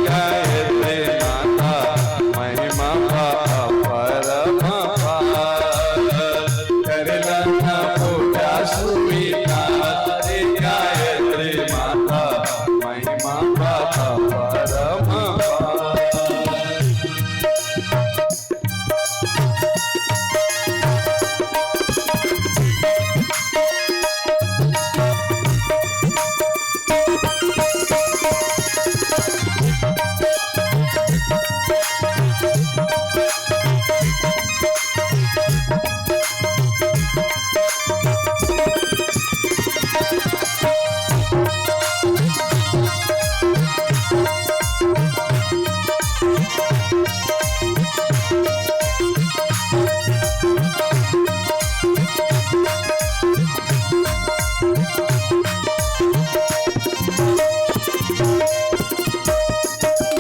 गायत्री माता महिमा परम करला पूजा सुमिता रे गायत्री माता महिमा परम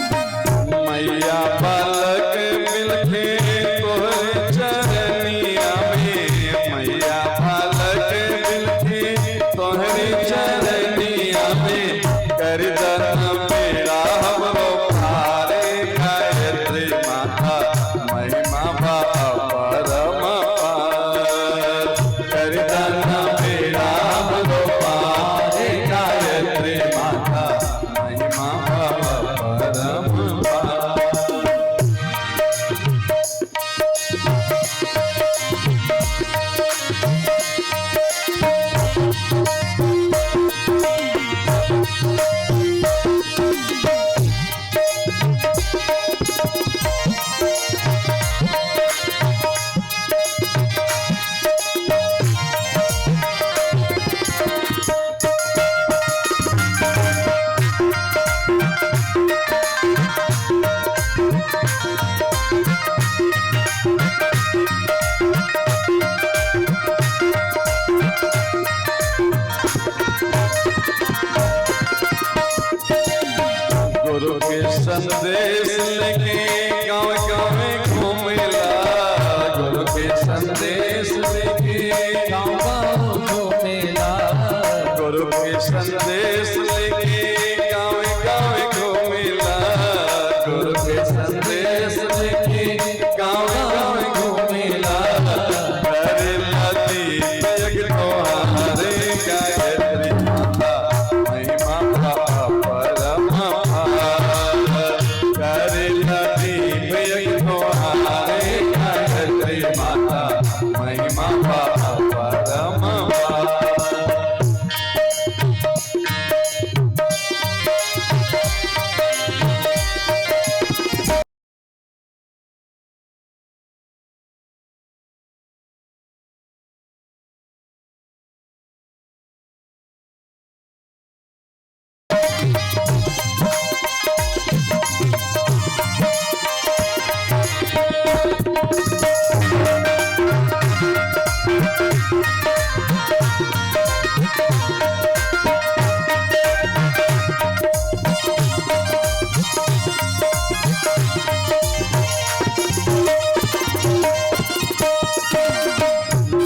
मैया बालक मिलके तोहरे चरनिया में मैया बालक मिलके तोहरे चरनिया में कर दन बेड़ा हमरो पारे गायत्री माता महिमा परम कर दन बेड़ा हमरो पारे गायत्री माता महिमा परम गुरु के संदेश लेके गाँव गाँव घूमेला गुरु के संदेश लेके गाँव गाँव घूमेला गुरु के संदेश लेके गाँव गाँव घूमेला गुरु के संदेश लेके गाँव गाँव घूमेला करेला दीप यज्ञ तोहरे गायत्री माता महिमा परम गायत्री माता महिमा परम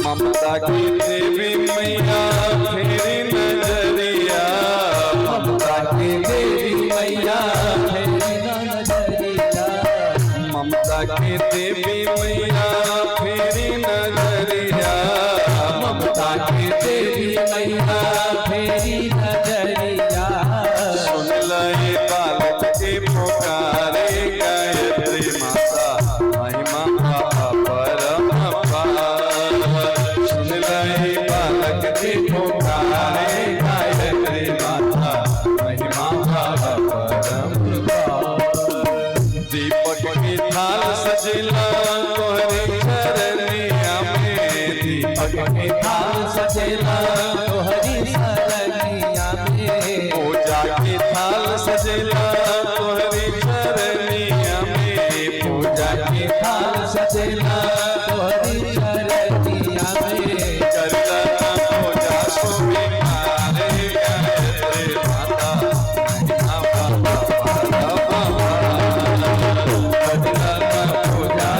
ममता की देवी मैया फेरी नजरिया ममता की देवी मैया फेरी नजरिया ममता की देवी मैया फेरी नजरिया ममता की देवी मैया फेरी नजरिया सुन ले बालक के पुकारे गायत्री माता महिमा परम सुन ले बालक के पुकारे गायत्री माता महिमा परम दीपक की थाल सजिला तोहरे चरनिया में दीपक की थाल सजिला तोहरी चरनिया में पूजा की थाल सजिला तोहरी चरनिया में पूजा की थाल सजिला तोहरी चरनिया में करला पूजा सुमिता रे गायत्री माता महिमा परम पूजा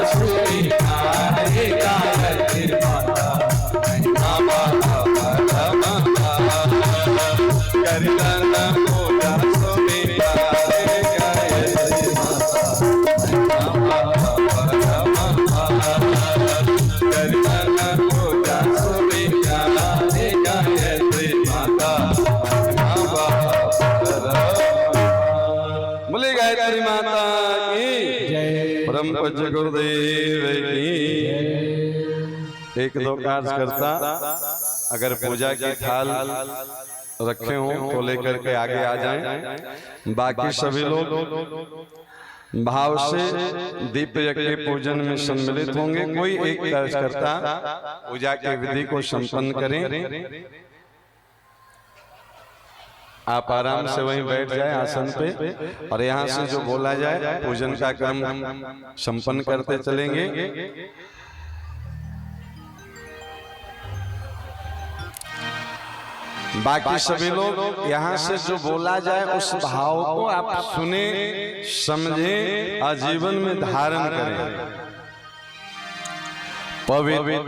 गायत्री माता की जय, परम पूज्य गुरुदेव की। एक दो कार्य करता अगर पूजा की थाल रखे हों तो लेकर के आगे आ जाएं। बाकी सभी लोग भाव से दीप यज्ञ पूजन में सम्मिलित होंगे। कोई एक कार्यकर्ता पूजा की विधि को संपन्न करें। आप आराम से वहीं बैठ जाए आसन पे और यहाँ से जो बोला जाए पूजन का क्रम संपन्न करते चलेंगे। बाकी सभी लोग यहाँ से जो बोला जाए उस भाव को आप सुने, समझें और जीवन में धारण करें। पवित्रीकरणम,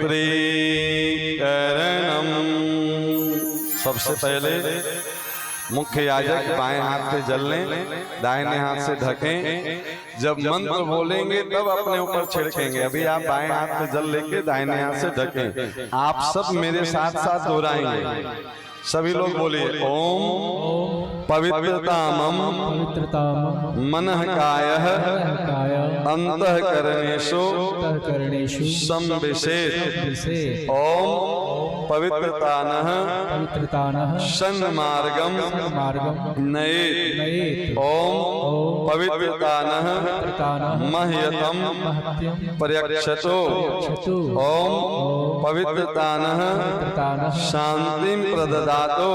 सबसे पहले मुख्य याजक बाएं हाथ पे जल लें, दाहिने हाथ से ढकें। जब मंत्र बोलेंगे तब अपने ऊपर छिड़केंगे। अभी आप बाएं हाथ पे जल लेके दाहिने हाथ से ढकें। आप सब मेरे साथ साथ दोहराएंगे। सभी लोग बोलिए ओम पवित्रतामम मनः कायः अंतःकरणेषु संविशेष। ओम पवित्रतानः सन्मार्गम नयेत्। ओम पवित्रतानः मह्यतम पर्यक्षतो। ओम पवित्रतानः शांतिं प्रददातु।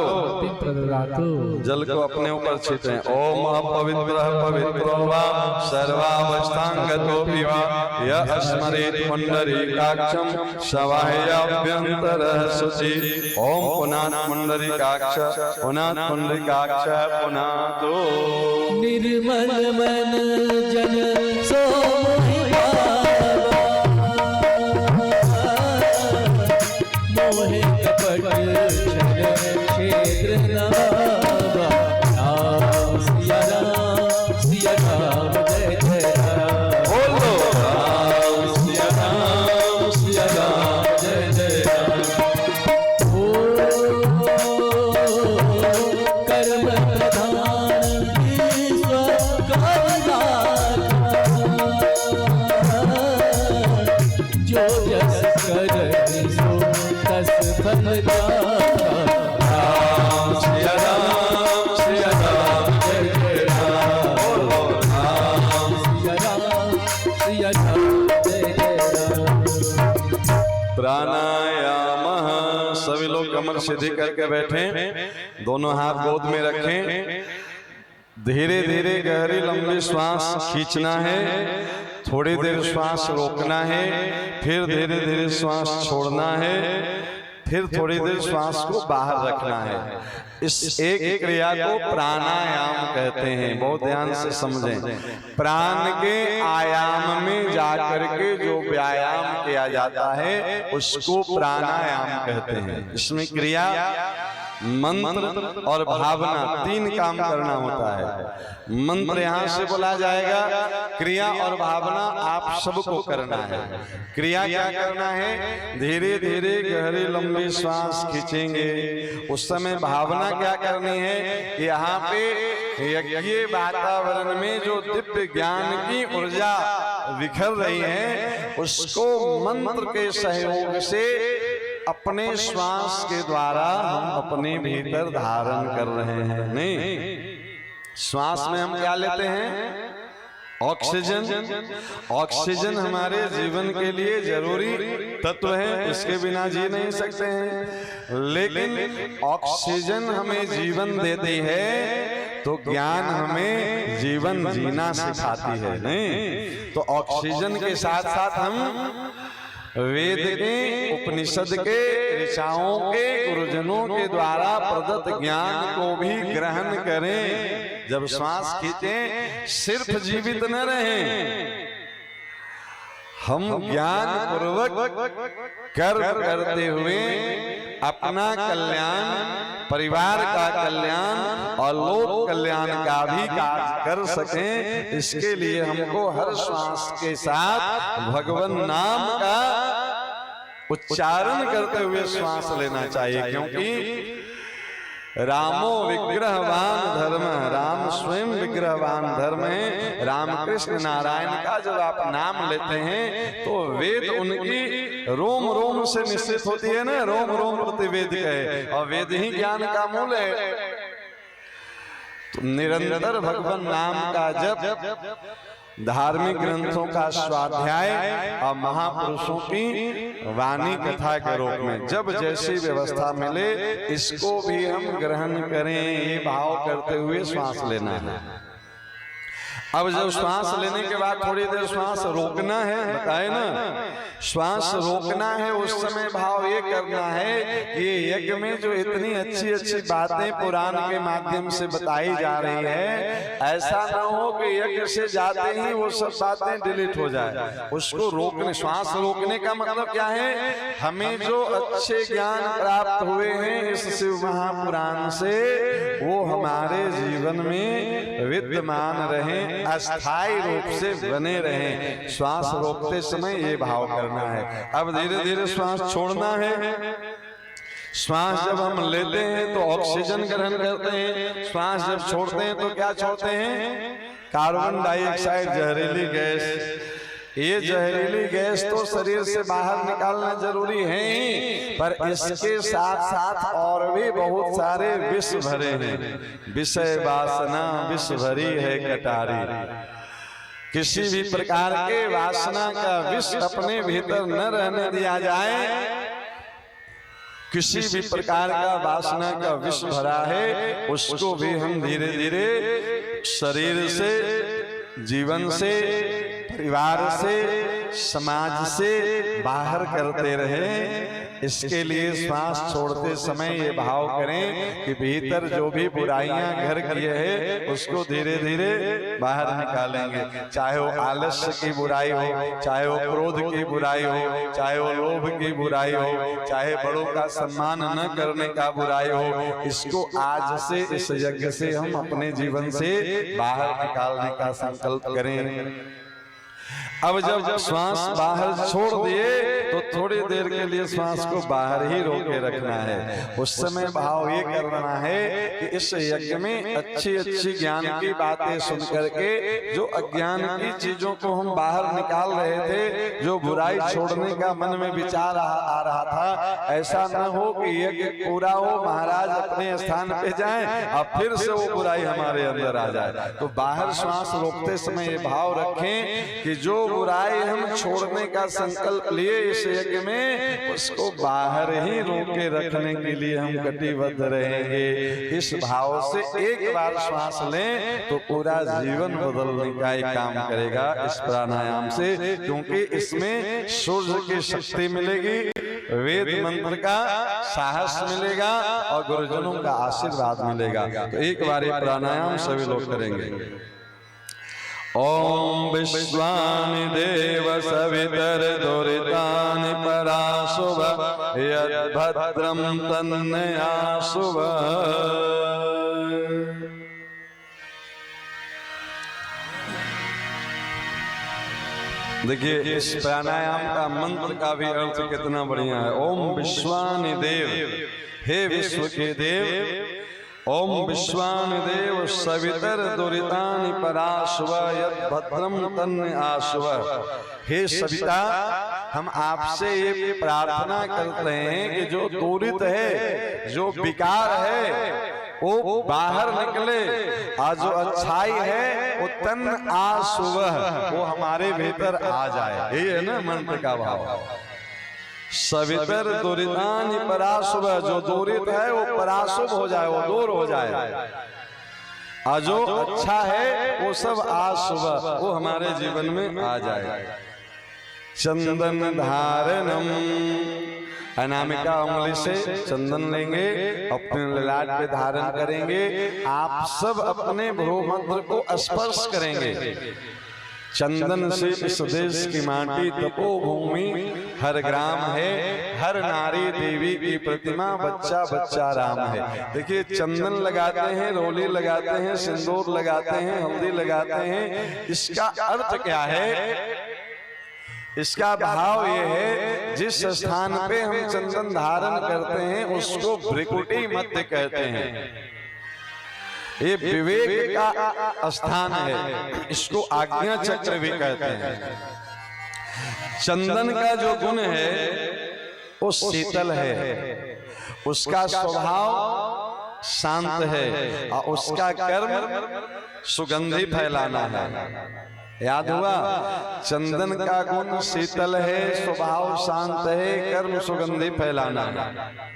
जल को अपने ऊपर छीटें। ओम अपवित्रः पवित्रो वा सर्वावस्थांगतोऽपि वा यः स्मरेत् पुंडरीकाक्षं सवाह्याभ्यन्तरः शुचि। ओम पुनात् पुंडरीकाक्ष पुनात् पुंडरीकाक्ष पुनातो। निर्मल मन जन सोहि मोहे कपट क्षेत्र नावा। राम सिया राम जय जय राम। बोलो राम सिया राम जय जय राम। ओ कर्म प्रधान ईश्वर जो जस कर सो तस फल राम सिया राम जय जय राम। बोलो राम सिया राम जय जय राम। प्राणायाम। सभी लोग कमर सीधी करके बैठें, दोनों हाथ गोद में रखें। धीरे धीरे गहरी लंबी श्वास खींचना है, थोड़ी देर श्वास रोकना है, फिर धीरे धीरे श्वास छोड़ना है, फिर थोड़ी देर श्वास को बाहर रखना है। इस एक क्रिया को प्राणायाम कहते हैं। बहुत ध्यान से समझें। प्राण के आयाम में जाकर के जो व्यायाम किया जाता है उसको प्राणायाम कहते हैं। इसमें क्रिया, मंत्र और भावना तीन काम करना होता है। मंत्र यहाँ से बोला जाएगा, क्रिया और भावना आप सबको करना है। क्रिया क्या करना है? धीरे धीरे गहरी लंबी श्वास खींचेंगे। उस समय भावना क्या करनी है? यहाँ पे यज्ञ वातावरण में जो दिव्य ज्ञान की ऊर्जा बिखर रही है उसको मंत्र के सहयोग से अपने श्वास के द्वारा हम अपने भीतर धारण कर रहे हैं। नहीं, श्वास में हम क्या लेते हैं? ऑक्सीजन। ऑक्सीजन हमारे जीवन के लिए जरूरी तत्व है, इसके बिना जी नहीं सकते हैं। लेकिन ऑक्सीजन हमें जीवन देती है तो ज्ञान हमें जीवन जीना सिखाती है। नहीं तो ऑक्सीजन के साथ साथ हम वेद के, उपनिषद के, ऋषियों के, गुरुजनों के द्वारा प्रदत्त ज्ञान को भी ग्रहण करें। जब श्वास खींचें सिर्फ जीवित न रहें, हम ज्ञान पूर्वक कर्म करते हुए अपना कल्याण, परिवार का कल्याण और लोक कल्याण का भी कार्य कर सकें। इसके लिए हमको हर श्वास के साथ भगवान नाम का उच्चारण करते हुए श्वास लेना चाहिए, क्योंकि रामो विग्रहवान धर्म, राम स्वयं विग्रहवान धर्म है। रामकृष्ण नारायण का जब आप नाम लेते हैं तो वेद उनकी रोम रोम से निश्चित होती है ना, रोम रोम प्रति वेद है, और वेद ही ज्ञान का मूल है। तो निरंतर भगवान नाम का जप, धार्मिक ग्रंथों का स्वाध्याय और महापुरुषों की वाणी कथा के रूप में जब जैसी व्यवस्था मिले इसको भी हम ग्रहण करें, ये भाव करते हुए श्वास लेना है। अब जब श्वास लेने के बाद थोड़ी देर श्वास रोकना है, बताए ना, श्वास रोकना है, उस समय भाव ये करना है कि यज्ञ में जो इतनी अच्छी अच्छी बातें पुराण के माध्यम से बताई जा रही है, ऐसा ना हो कि यज्ञ से जाते ही वो सब बातें डिलीट हो जाए। उसको रोकने, श्वास रोकने का मतलब क्या है, हमें जो अच्छे ज्ञान प्राप्त हुए हैं इस शिव महापुराण से वो हमारे जीवन में विद्यमान रहे, अस्थायी रूप से बने रहें। श्वास रोकते समय ये भाव करना है। अब धीरे धीरे श्वास छोड़ना है। श्वास जब हम लेते हैं तो ऑक्सीजन ग्रहण करते हैं, श्वास जब छोड़ते हैं तो क्या छोड़ते हैं, कार्बन डाइऑक्साइड, जहरीली गैस। ये जहरीली गैस तो शरीर से बाहर निकालना जरूरी है ही, पर इसके साथ साथ और भी बहुत सारे विष भरे हैं। विषय वासना विष भरी है कटारी। किसी भी प्रकार के वासना का विष अपने भीतर न रहने दिया जाए। किसी भी प्रकार का वासना का विष भरा है उसको भी हम धीरे धीरे शरीर से, जीवन से, परिवार से, समाज से बाहर करते रहे। इसके लिए श्वास छोड़ते समय ये भाव करें कि भीतर जो भी बुराइयां घर किए हैं उसको धीरे धीरे बाहर निकालेंगे। चाहे वो आलस्य की बुराई हो, चाहे वो क्रोध की बुराई हो, चाहे वो लोभ की बुराई हो, चाहे बड़ों का सम्मान न करने का बुराई हो, इसको आज से इस यज्ञ से हम अपने जीवन से बाहर निकालने का संकल्प करें। अब जब श्वास बाहर छोड़ दिए तो थोड़ी देर के लिए श्वास को बाहर ही रोके रखना है। उस समय भाव ये करना है कि इस यज्ञ में अच्छी अच्छी ज्ञान की बातें सुन करके जो अज्ञान की चीजों को हम बाहर निकाल रहे थे, जो बुराई छोड़ने का मन में विचार आ रहा था, ऐसा न हो कि यज्ञ पूरा हो, महाराज अपने स्थान पे जाएं और फिर से वो बुराई हमारे अंदर आ जाए। तो बाहर श्वास रोकते समय ये भाव रखें कि जो बुराई हम छोड़ने का संकल्प लिए इस यज्ञ में, उसको बाहर ही रोके रखने के लिए हम कटिबद्ध रहेंगे। इस भाव से एक बार श्वास लें तो पूरा जीवन बदलने का ही काम करेगा इस प्राणायाम से, क्योंकि इसमें सूर्य की शक्ति मिलेगी, वेद मंत्र का साहस मिलेगा और गुरुजनों का आशीर्वाद मिलेगा। तो एक बार ये प्राणायाम सभी लोग करेंगे। ओम विश्वानि देव सवितर दुरितानि पराशुभ यद्भद्रं तन्नयाशुभ। देखिए इस प्राणायाम का मंत्र का भी अर्थ कितना बढ़िया है। ओम विश्वानि देव, हे विश्व के देव, ओम विश्वानि देव सवितर दुरितानि पराशुभ यद्भद्रं तन्नयाशुभ। हे सविता, हम आपसे ये प्रार्थना करते हैं कि जो दुरित है, जो विकार है, वो बाहर निकले, और जो अच्छाई है वो तन आशुभ, वो हमारे भीतर आ जाए। ये है ना मंत्र का भाव। सवितर दुरितानि पराशुभ, जो दुरित है वो पराशुभ हो जाए, वो दूर हो जाए, और जो अच्छा है वो सब आशुभ, वो हमारे जीवन में आ जाए। चंदन धारणम, अनामिका उंगली से चंदन लेंगे, अपने ललाट पे धारण करेंगे। आप सब अपने भ्रू मंत्र को स्पर्श करेंगे। चंदन से इस देश की माटी तपोभूमि हर ग्राम है, हर नारी देवी की प्रतिमा, बच्चा बच्चा राम है। देखिए चंदन लगाते हैं, रोली लगाते हैं, सिंदूर लगाते हैं, हल्दी लगाते हैं। इसका अर्थ क्या है इसका भाव ये है, जिस स्थान पे हम चंदन धारण करते हैं उसको भ्रिकुटी मध्य कहते हैं। ये विवेक का स्थान है, इसको आज्ञा चक्र भी कहते हैं। चंदन का जो गुण है वो शीतल है, उसका स्वभाव शांत है और उसका कर्म सुगंधि फैलाना है। याद हुआ, चंदन का गुण शीतल है, स्वभाव शांत है, कर्म सुगंधि फैलाना है।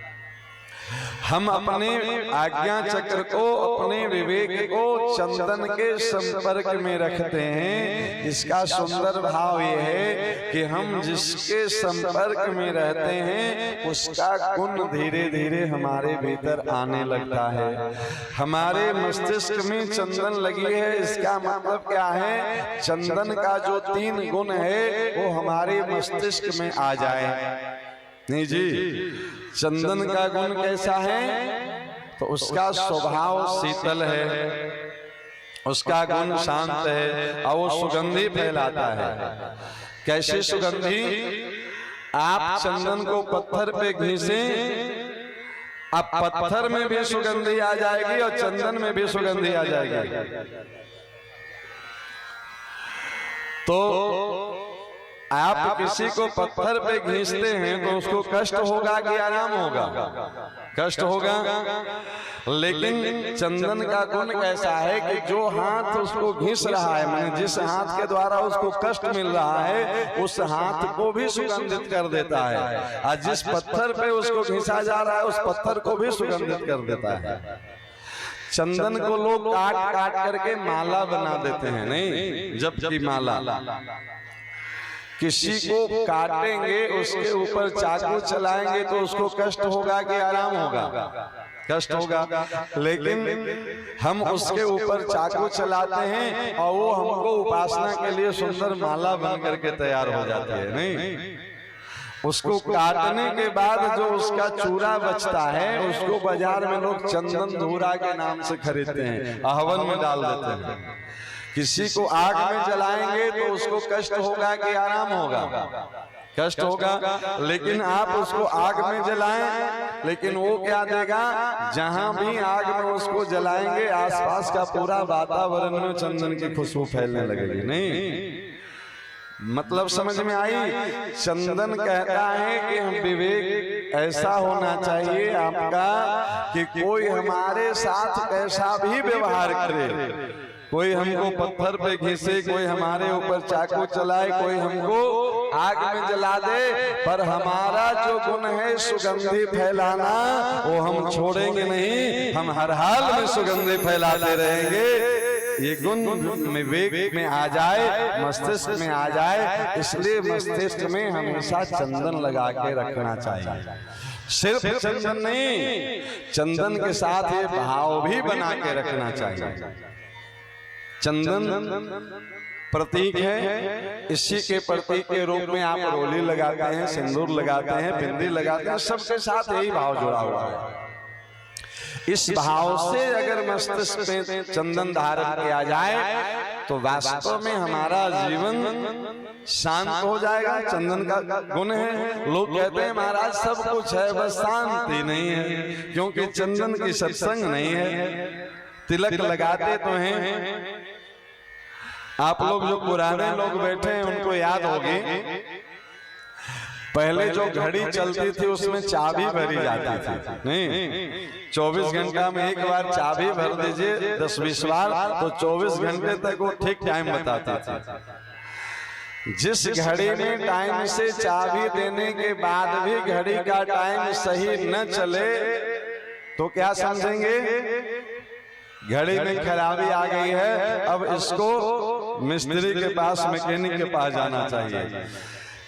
हम अपने आज्ञा चक्र को, अपने विवेक को चंदन के संपर्क में रखते हैं। इसका सुंदर भाव यह है कि हम जिसके संपर्क में रहते हैं उसका गुण धीरे धीरे हमारे भीतर आने लगता है। हमारे मस्तिष्क में चंदन लगी है, इसका मतलब क्या है, चंदन का जो 3 गुण है वो हमारे मस्तिष्क में आ जाए। नहीं जी, चंदन का गुण कैसा है, तो उसका स्वभाव शीतल है, उसका गुण शांत है और वो सुगंधि फैलाता है। कैसी सुगंधि? आप चंदन को पत्थर पे घिसें, अब पत्थर में भी सुगंधि आ जाएगी और चंदन में भी सुगंधि आ जाएगी। तो आप किसी को पत्थर पे घिसते हैं तो उसको कष्ट होगा कि आराम होगा? कष्ट होगा। लेकिन चंदन का गुण कैसा है कि जो हाथ उसको घिस रहा है, माने जिस हाथ के द्वारा उसको कष्ट मिल रहा है, उस हाथ को भी सुगंधित कर देता है, और जिस पत्थर पे उसको घिसा जा रहा है उस पत्थर को भी सुगंधित कर देता है। चंदन को लोग काट काट करके माला बना देते हैं, नहीं, जबकि माला किसी को काटेंगे, उसके ऊपर चाकू चलाएंगे तो उसको कष्ट होगा कि आराम होगा? कष्ट होगा। लेकिन हम उसके ऊपर चाकू चलाते हैं और वो हमको उपासना के लिए सुंदर माला बन करके तैयार हो जाती है। नहीं, उसको काटने के बाद जो उसका चूरा बचता है उसको बाजार में लोग चंदन धूरा के नाम से खरीदते हैं, हवन में डाल देते हैं। किसी को आग में जलाएंगे तो उसको कष्ट होगा कि आराम होगा? कष्ट होगा। लेकिन आप उसको आग में जलाएं, लेकिन वो क्या देगा, जहां भी आग में उसको जलाएंगे आसपास का पूरा वातावरण में चंदन की खुशबू फैलने लगेगी। नहीं, मतलब समझ में आई? चंदन कहता है कि हम विवेक ऐसा होना चाहिए आपका कि कोई हमारे साथ कैसा भी व्यवहार करे, कोई हमको पत्थर पे घिसे, कोई हमारे ऊपर चाकू चलाए, कोई हमको आग में जला दे, पर हमारा जो गुण है सुगंधि फैलाना वो हम छोड़ेंगे नहीं, हम हर हाल में सुगंधि फैलाते रहेंगे। ये गुण विवेक में आ जाए, मस्तिष्क में आ जाए, इसलिए मस्तिष्क में हमेशा चंदन लगा के रखना चाहिए। सिर्फ चंदन नहीं, चंदन के साथ ये भाव भी बना के रखना चाहिए। चंदन प्रतीक है, इसी के प्रतीक के रूप में आप रोली लगाते हैं, सिंदूर लगाते हैं, बिंदी लगाते हैं, सबके साथ यही भाव जुड़ा हुआ है। इस भाव से अगर मस्तिष्क में चंदन धारण किया जाए तो वास्तव में हमारा जीवन शांत हो जाएगा। चंदन का गुण है, लोग कहते हैं महाराज सब कुछ है बस शांति नहीं है, क्योंकि चंदन की सत्संग नहीं है। तिलक लगाते तो हैं, आप लोग जो पुराने लोग बैठे हैं उनको याद होगी, पहले जो घड़ी चलती थी उसमें चाबी भरी जाती थी। नहीं, 24 घंटा में एक बार चाबी भर दीजिए 10-20 बार तो 24 घंटे तक वो ठीक टाइम बताती थी। जिस घड़ी में टाइम से चाबी देने के बाद भी घड़ी का टाइम सही न चले तो क्या समझेंगे, घड़ी में खराबी आ गई है, अब इसको मिस्त्री के पास, मैकेनिक के पास जाना चाहिए।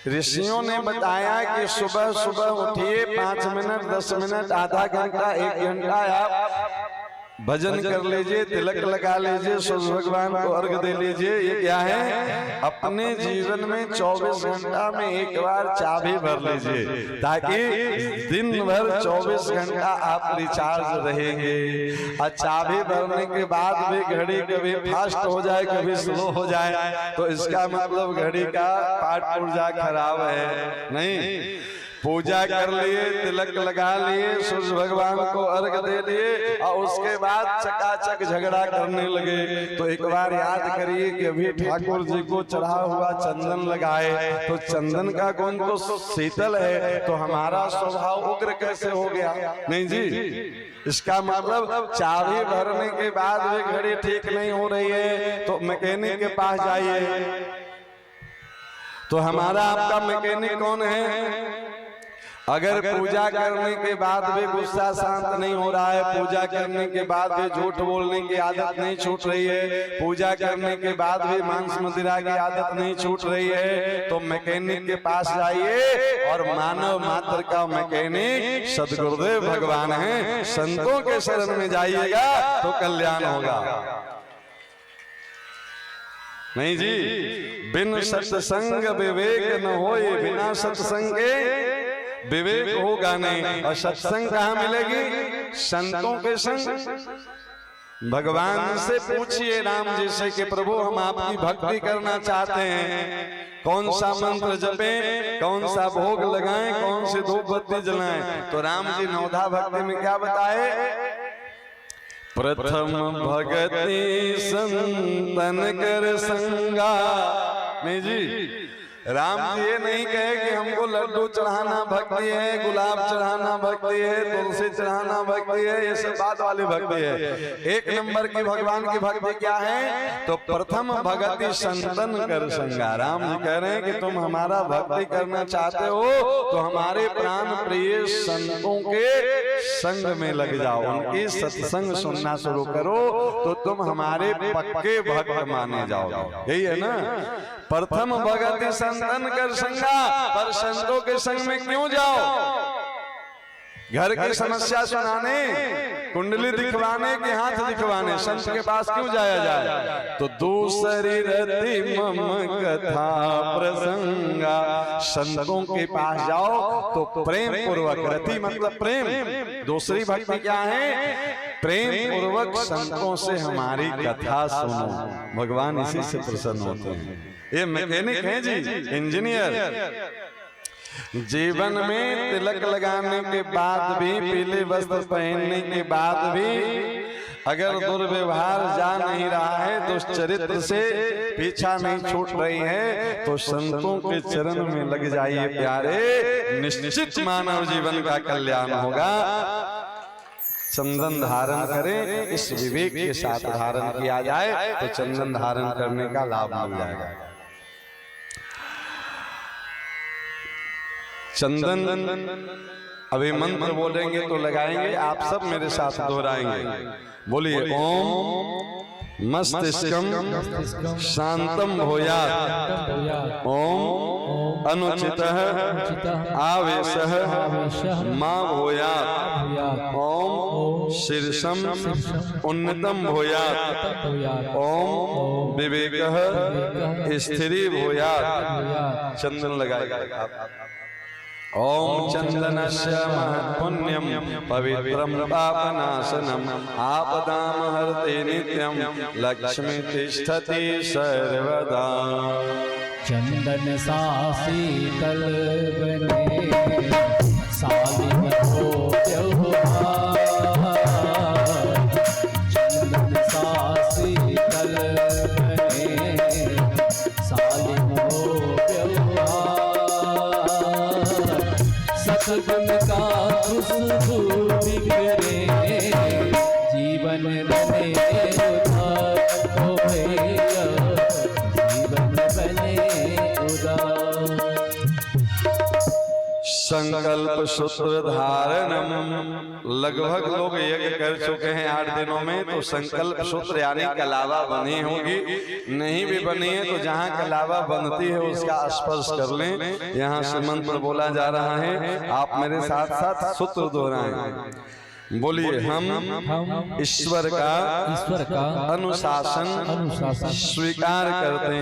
ऋषियों ने बताया कि सुबह सुबह उठिए, 5 मिनट 10 मिनट आधा घंटा 1 घंटा आप भजन कर लीजिए, तिलक लगा लीजिए, सूर्य भगवान को अर्घ दे लीजिए। ये क्या है? अपने जीवन में 24 घंटा में एक बार चाबी भर लीजिए, ताकि दिन भर 24 घंटा आप रिचार्ज रहेंगे। और चाबी भरने के बाद भी घड़ी कभी फास्ट हो जाए, कभी स्लो हो जाए, तो इसका मतलब घड़ी का पार्ट पुर्जा खराब है। नहीं, पूजा कर लिए, तिलक लगा लिए, सूर्य भगवान को अर्घ दे लिए और उसके बाद चकाचक झगड़ा करने लगे, तो एक बार याद करिए कि अभी ठाकुर जी को चढ़ा हुआ चंदन लगाए, तो चंदन का गुण तो शीतल है, तो हमारा स्वभाव उग्र कैसे हो गया? नहीं जी, इसका मतलब चाबी भरने के बाद भी घड़ी ठीक नहीं हो रही है, तो मैकेनिक के पास जाइए। तो हमारा आपका मैकेनिक कौन है? अगर पूजा करने के बाद भी गुस्सा शांत नहीं हो रहा है, पूजा करने के बाद भी झूठ बोलने की आदत नहीं छूट रही है, पूजा करने के बाद भी मांस मदिरा की आदत नहीं छूट रही है, तो मैकेनिक के पास जाइए। और मानव मात्र का मैकेनिक सद्गुरुदेव भगवान है। संतों के शरण में जाइएगा तो कल्याण होगा। नहीं जी, बिन सत्संग विवेक न होए, बिना सत्संग के विवेक होगा नहीं। और सत्संग कहाँ मिलेगी? संतों के संग। भगवान से पूछिए राम जी से कि प्रभु हम आपकी भक्ति करना चाहते हैं, कौन सा मंत्र जपें, कौन सा भोग लगाएं, कौन से धूप बत्ती जलाएं? तो राम जी नवधा भक्ति में क्या बताए? प्रथम भगति संतन कर संगा। नहीं जी, राम जी ये नहीं कहे कि हमको लड्डू चढ़ाना भक्ति है, गुलाब चढ़ाना भक्ति है, तुलसी चढ़ाना भक्ति है, ये सब बात वाली भक्ति है। एक नंबर की भगवान की भक्ति क्या है? तो प्रथम भगति संतन कर संगा। राम जी कह रहे हैं कि तुम हमारा भक्ति करना चाहते हो तो हमारे प्राण प्रिय संतों के संग में लग जाओ, उनकी सत्संग सुनना शुरू करो, तो तुम हमारे पक्के भक्त माने जाओगे। यही है ना, प्रथम भगति संतन कर संगा। पर संतों के संग में क्यों जाओ? घर की समस्या सुनाने, कुंडली दिखवाने के हाथ दिखवाने संत के पास क्यों जाया जाए? तो दूसरी रति मम कथा प्रसंगा। संतों के पास जाओ तो प्रेम पूर्वक, रति मतलब प्रेम, दूसरी भक्ति क्या है? प्रेम पूर्वक संतों से हमारी कथा सुनो। भगवान इसी से प्रसन्न होते हैं। ये मैकेनिक हैं जी, इंजीनियर। जीवन में तिलक लगाने के बाद भी, पीले वस्त्र पहनने के बाद भी अगर दुर्व्यवहार जा नहीं रहा है, दुष्चरित्र से पीछा नहीं छूट रही है, तो संतों के चरण में लग जाइए प्यारे, निश्चित मानव जीवन का कल्याण होगा। चंदन धारण करें, इस विवेक के साथ धारण किया जाए तो चंदन धारण करने का लाभ मिल जाएगा। चंदन अभी मंत्र बोलेंगे तो लगाएंगे, आप सब मेरे साथ दोहराएंगे। बोलिए, ओम मस्तिष्कम शांतम भूयात्, ओम अनुचितः आवेशः मा भूयात्, ओम शीर्षम उन्नतम भूयात्, ओम विवेकः स्थिरी भूयात्। चंदन लगाएगा। ओम चंदनस्य महत्पुण्यम पवित्रम पापनाशनम आपदाम हरते नित्यम लक्ष्मी तिष्ठति सर्वदा। चंदन सा शीतल बने सालिम हो व्यवहार, चंदन सा शीतल बने सालिम हो व्यवहार, सतगुण का खुशबू बिखरे जीवन बने उदार। ओ भैया जीवन बने उदार। संकल्प सूत्र धारणम। लगभग लोग यज्ञ कर चुके हैं 8 दिनों में, तो संकल्प सूत्र यानी कलावा बनी होगी। नहीं भी बनी है तो जहाँ कलावा बनती है उसका स्पर्श कर लें। यहाँ से मंत्र बोला जा रहा है, आप मेरे साथ साथ सूत्र दोहराएं। बोलिए हम ईश्वर का अनुशासन स्वीकार करते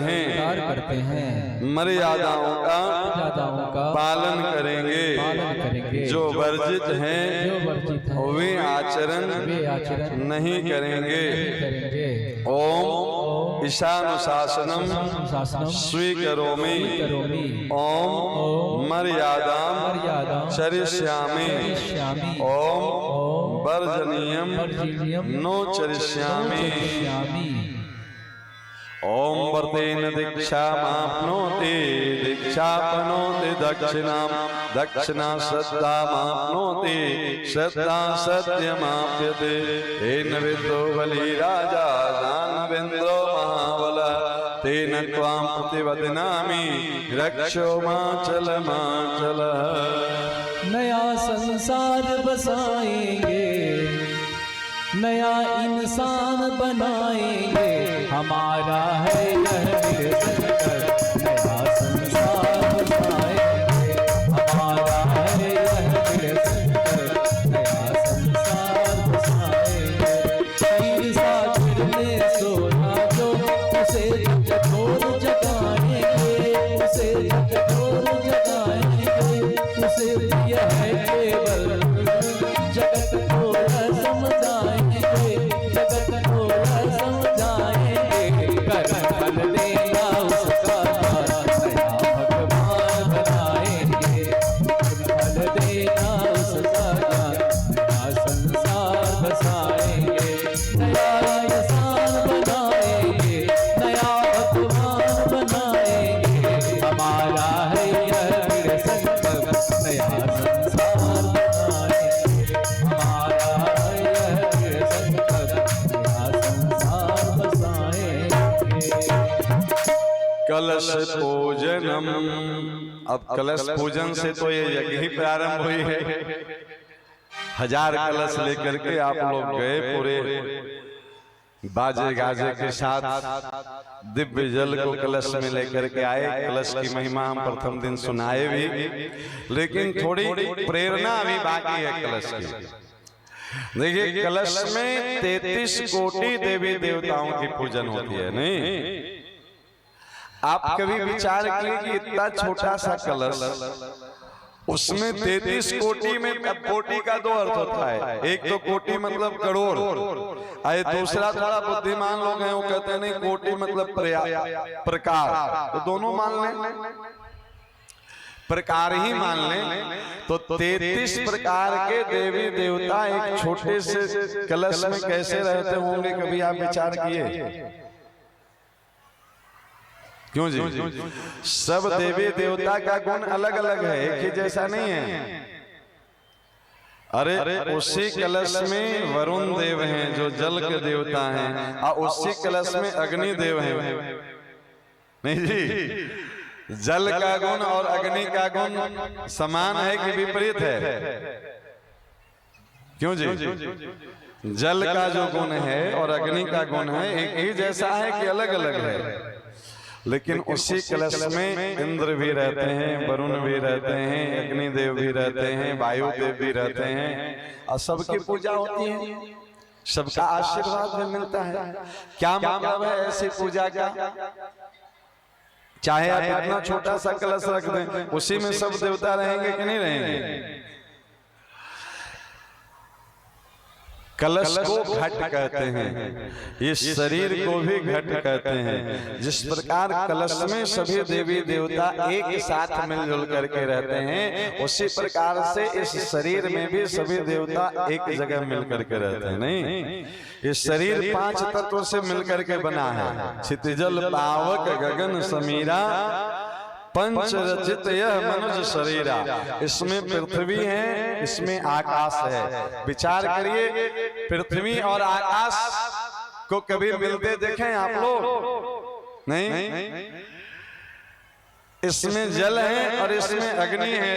हैं, मर्यादाओं का पालन करेंगे, जो वर्जित हैं वे आचरण नहीं करेंगे। ओम ईशानुशासनम स्वीकरोमि, ओम मर्यादाम चरिष्यामि, ओम वर्जनीयम नो चरिष्यामि। ओम वर्तेन दीक्षामाप्नोति दीक्षापनोति दक्षिणाम, दक्षिणा श्रद्धामाप्नोति श्रद्धा सत्यमाप्यते। हेन विद्रो बलि राजा दानवेन्द्रो महाबलः, तेन त्वां प्रतिवदनामि रक्षो माचल माचल। नया संसार बसाएंगे, नया इंसान बनाएंगे, हमारा है यह संकल्प। नया संसार बसाएंगे, हमारा है यह संकल्प। नया संसार बसाएंगे। तीर सागर में सोना जो, उसे कठोर जगाएंगे, उसे कठोर जगाएंगे। उसे यह है केवल जगत को समझाएंगे, जगत को समझाएंगे। फल देना उसका नया भगवान बनाएंगे, फल देना उसका नया संसार बसाएंगे। नया इंसान बनाएंगे, नया भगवान बनाएंगे, हमारा है यह संकल्प। नया संसार बनाएंगे, हमारा यह संकल्प। नया संसार बसाएंगे। कलश पूजनम। अब कलश पूजन से तो ये यज्ञ ही प्रारंभ हुई है। 1000 कलश लेकर के आप लोग गए, पूरे बाजे गाजे के साथ दिव्य जल को कलश में लेकर के आए। कलश की महिमा हम प्रथम दिन सुनाए भी, लेकिन थोड़ी प्रेरणा अभी बाकी है कलश की। देखिए, कलश में 33 कोटि देवी देवताओं की पूजन होती है। नहीं, आप कभी विचार किए कि इतना छोटा सा कलश, उसमें 33 कोटि में, अब कोटि का 2 अर्थ होता है। एक तो कोटि मतलब करोड़, और दूसरा थोड़ा बुद्धिमान लोग हैं वो कहते हैं नहीं, कोटि मतलब प्रकार। तो दोनों मान लें, प्रकार ही मान लें। तो 33 प्रकार के देवी देवता एक छोटे से कलश में कैसे रहते होंगे, कभी आप विचार किए? क्यों जी? सब देवी देवता का गुण अलग अलग है, एक ही जैसा नहीं है। अरे उसी कलश में वरुण देव हैं जो जल के देवता हैं, और उसी कलश में अग्नि देव हैं। नहीं जी, जल का गुण और अग्नि का गुण समान है कि विपरीत है? क्यों जी? जल का जो गुण है और अग्नि का गुण है एक ही जैसा है कि अलग अलग है? लेकिन उसी कलश में इंद्र भी रहते हैं, वरुण भी रहते हैं, अग्निदेव भी रहते हैं, वायुदेव भी रहते हैं, और सबकी पूजा होती है, सबका आशीर्वाद भी मिलता है। क्या मतलब है ऐसी पूजा का? चाहे आप इतना छोटा सा कलश रख दें, उसी में सब देवता रहेंगे कि नहीं रहेंगे? कलश को घट कहते हैं, इस शरीर को भी घट कहते हैं। जिस प्रकार कलश में सभी देवी देवता एक साथ मिलजुल करके रहते हैं, उसी प्रकार से इस शरीर में भी सभी देवता एक जगह मिल करके रहते हैं। नहीं, इस शरीर 5 तत्वों से मिलकर के बना है। क्षितिजल पावक गगन समीरा, पंच रचित यह मनुष्य शरीरा। इसमें पृथ्वी है, इसमें आकाश है। विचार करिए, पृथ्वी और आकाश को कभी मिलते देखें आप लोग? नहीं। इसमें जल है और इसमें अग्नि है।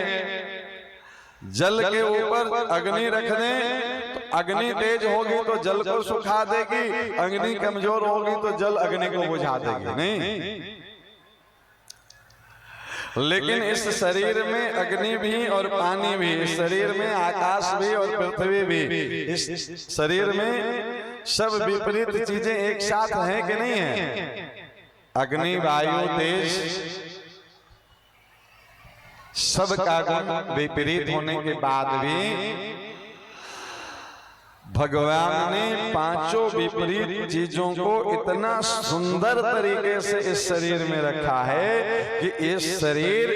जल के ऊपर अग्नि रख दें तो अग्नि तेज होगी तो जल को सुखा देगी, अग्नि कमजोर होगी तो जल अग्नि को बुझा देगी। नहीं, लेकिन इस शरीर में अग्नि भी और पानी भी, इस शरीर में आकाश भी और पृथ्वी भी, इस शरीर में सब विपरीत चीजें एक साथ हैं कि नहीं है? अग्नि, वायु, तेज, सब का गुण विपरीत होने के बाद भी भगवान ने पांचों विपरीत चीजों को इतना सुंदर तरीके से इस शरीर में रखा है कि इस शरीर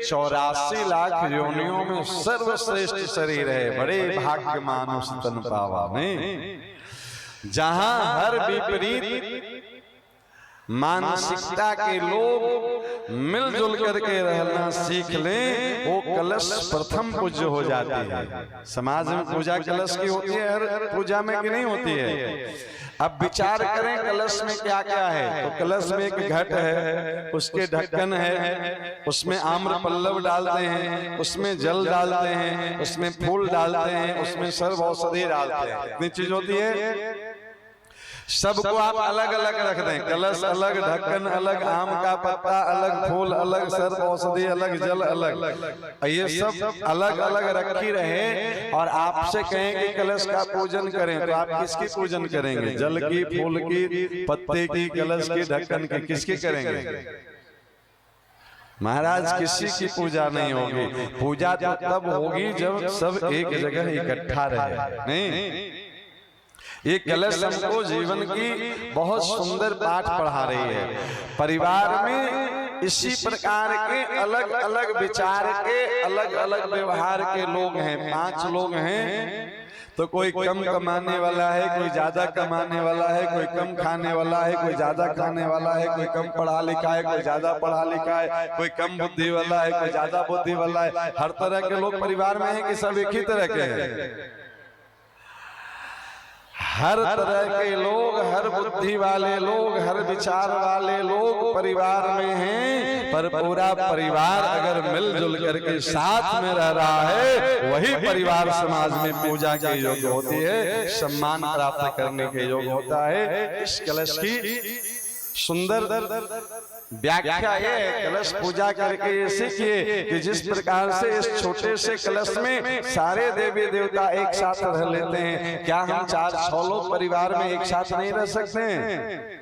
84 लाख योनियों में सर्वश्रेष्ठ शरीर है। बड़े भाग्यमान उस तन पावा ने, जहां हर विपरीत मानसिकता के लोग मिलजुल करके रहना सीख लें, वो कलश प्रथम पूज्य हो जाती है। समाज में पूजा कलश की होती है, हर पूजा में की नहीं होती है। अब विचार करें कलश में क्या क्या है, तो कलश में एक घट है, उसके ढक्कन है, उसमें आम्र पल्लव डालते हैं, उसमें जल डालते हैं, उसमें फूल डालते हैं, उसमें सर्व औषधि डालते हैं। इतनी चीज होती है। सबको आप अलग अलग रख दें, कलश अलग, ढक्कन अलग, आम का पत्ता अलग, फूल अलग, सर्व औषधि अलग, जल अलग, ये सब अलग अलग रखी रहे और आपसे कहें कि कलश का पूजन करें, तो आप किसकी पूजन करेंगे? जल की, फूल की, पत्ते की, कलश की, ढक्कन की, किसकी करेंगे? महाराज किसी की पूजा नहीं होगी। पूजा तो तब होगी जब सब एक जगह इकट्ठा रहे। नहीं, ये कलश हमको जीवन की बहुत सुंदर पाठ पढ़ा रही है। परिवार में इसी प्रकार के अलग अलग विचार के, अलग अलग व्यवहार के लोग हैं। 5 लोग हैं, तो कोई कम कमाने वाला है, कोई ज्यादा कमाने वाला है, कोई कम खाने वाला है, कोई ज्यादा खाने वाला है, कोई कम पढ़ा लिखा है, कोई ज्यादा पढ़ा लिखा है, कोई कम बुद्धि वाला है, कोई ज्यादा बुद्धि वाला है। हर तरह के लोग परिवार में हैं कि सब एक ही तरह के हैं? हर तरह के लोग, हर बुद्धि वाले लोग, हर विचार वाले लोग परिवार में हैं, पर पूरा परिवार अगर मिलजुल करके साथ में रह रहा है, वही परिवार समाज में पूजा के योग्य होती है, सम्मान प्राप्त करने के योग्य होता है। इस कलश की सुंदर व्याख्या ये कलश पूजा करके ये सीखिए कि जिस प्रकार से इस छोटे से कलश में सारे देवी देवता एक साथ रह लेते हैं, क्या हम 4-6 लोग परिवार में एक साथ नहीं रह सकते हैं?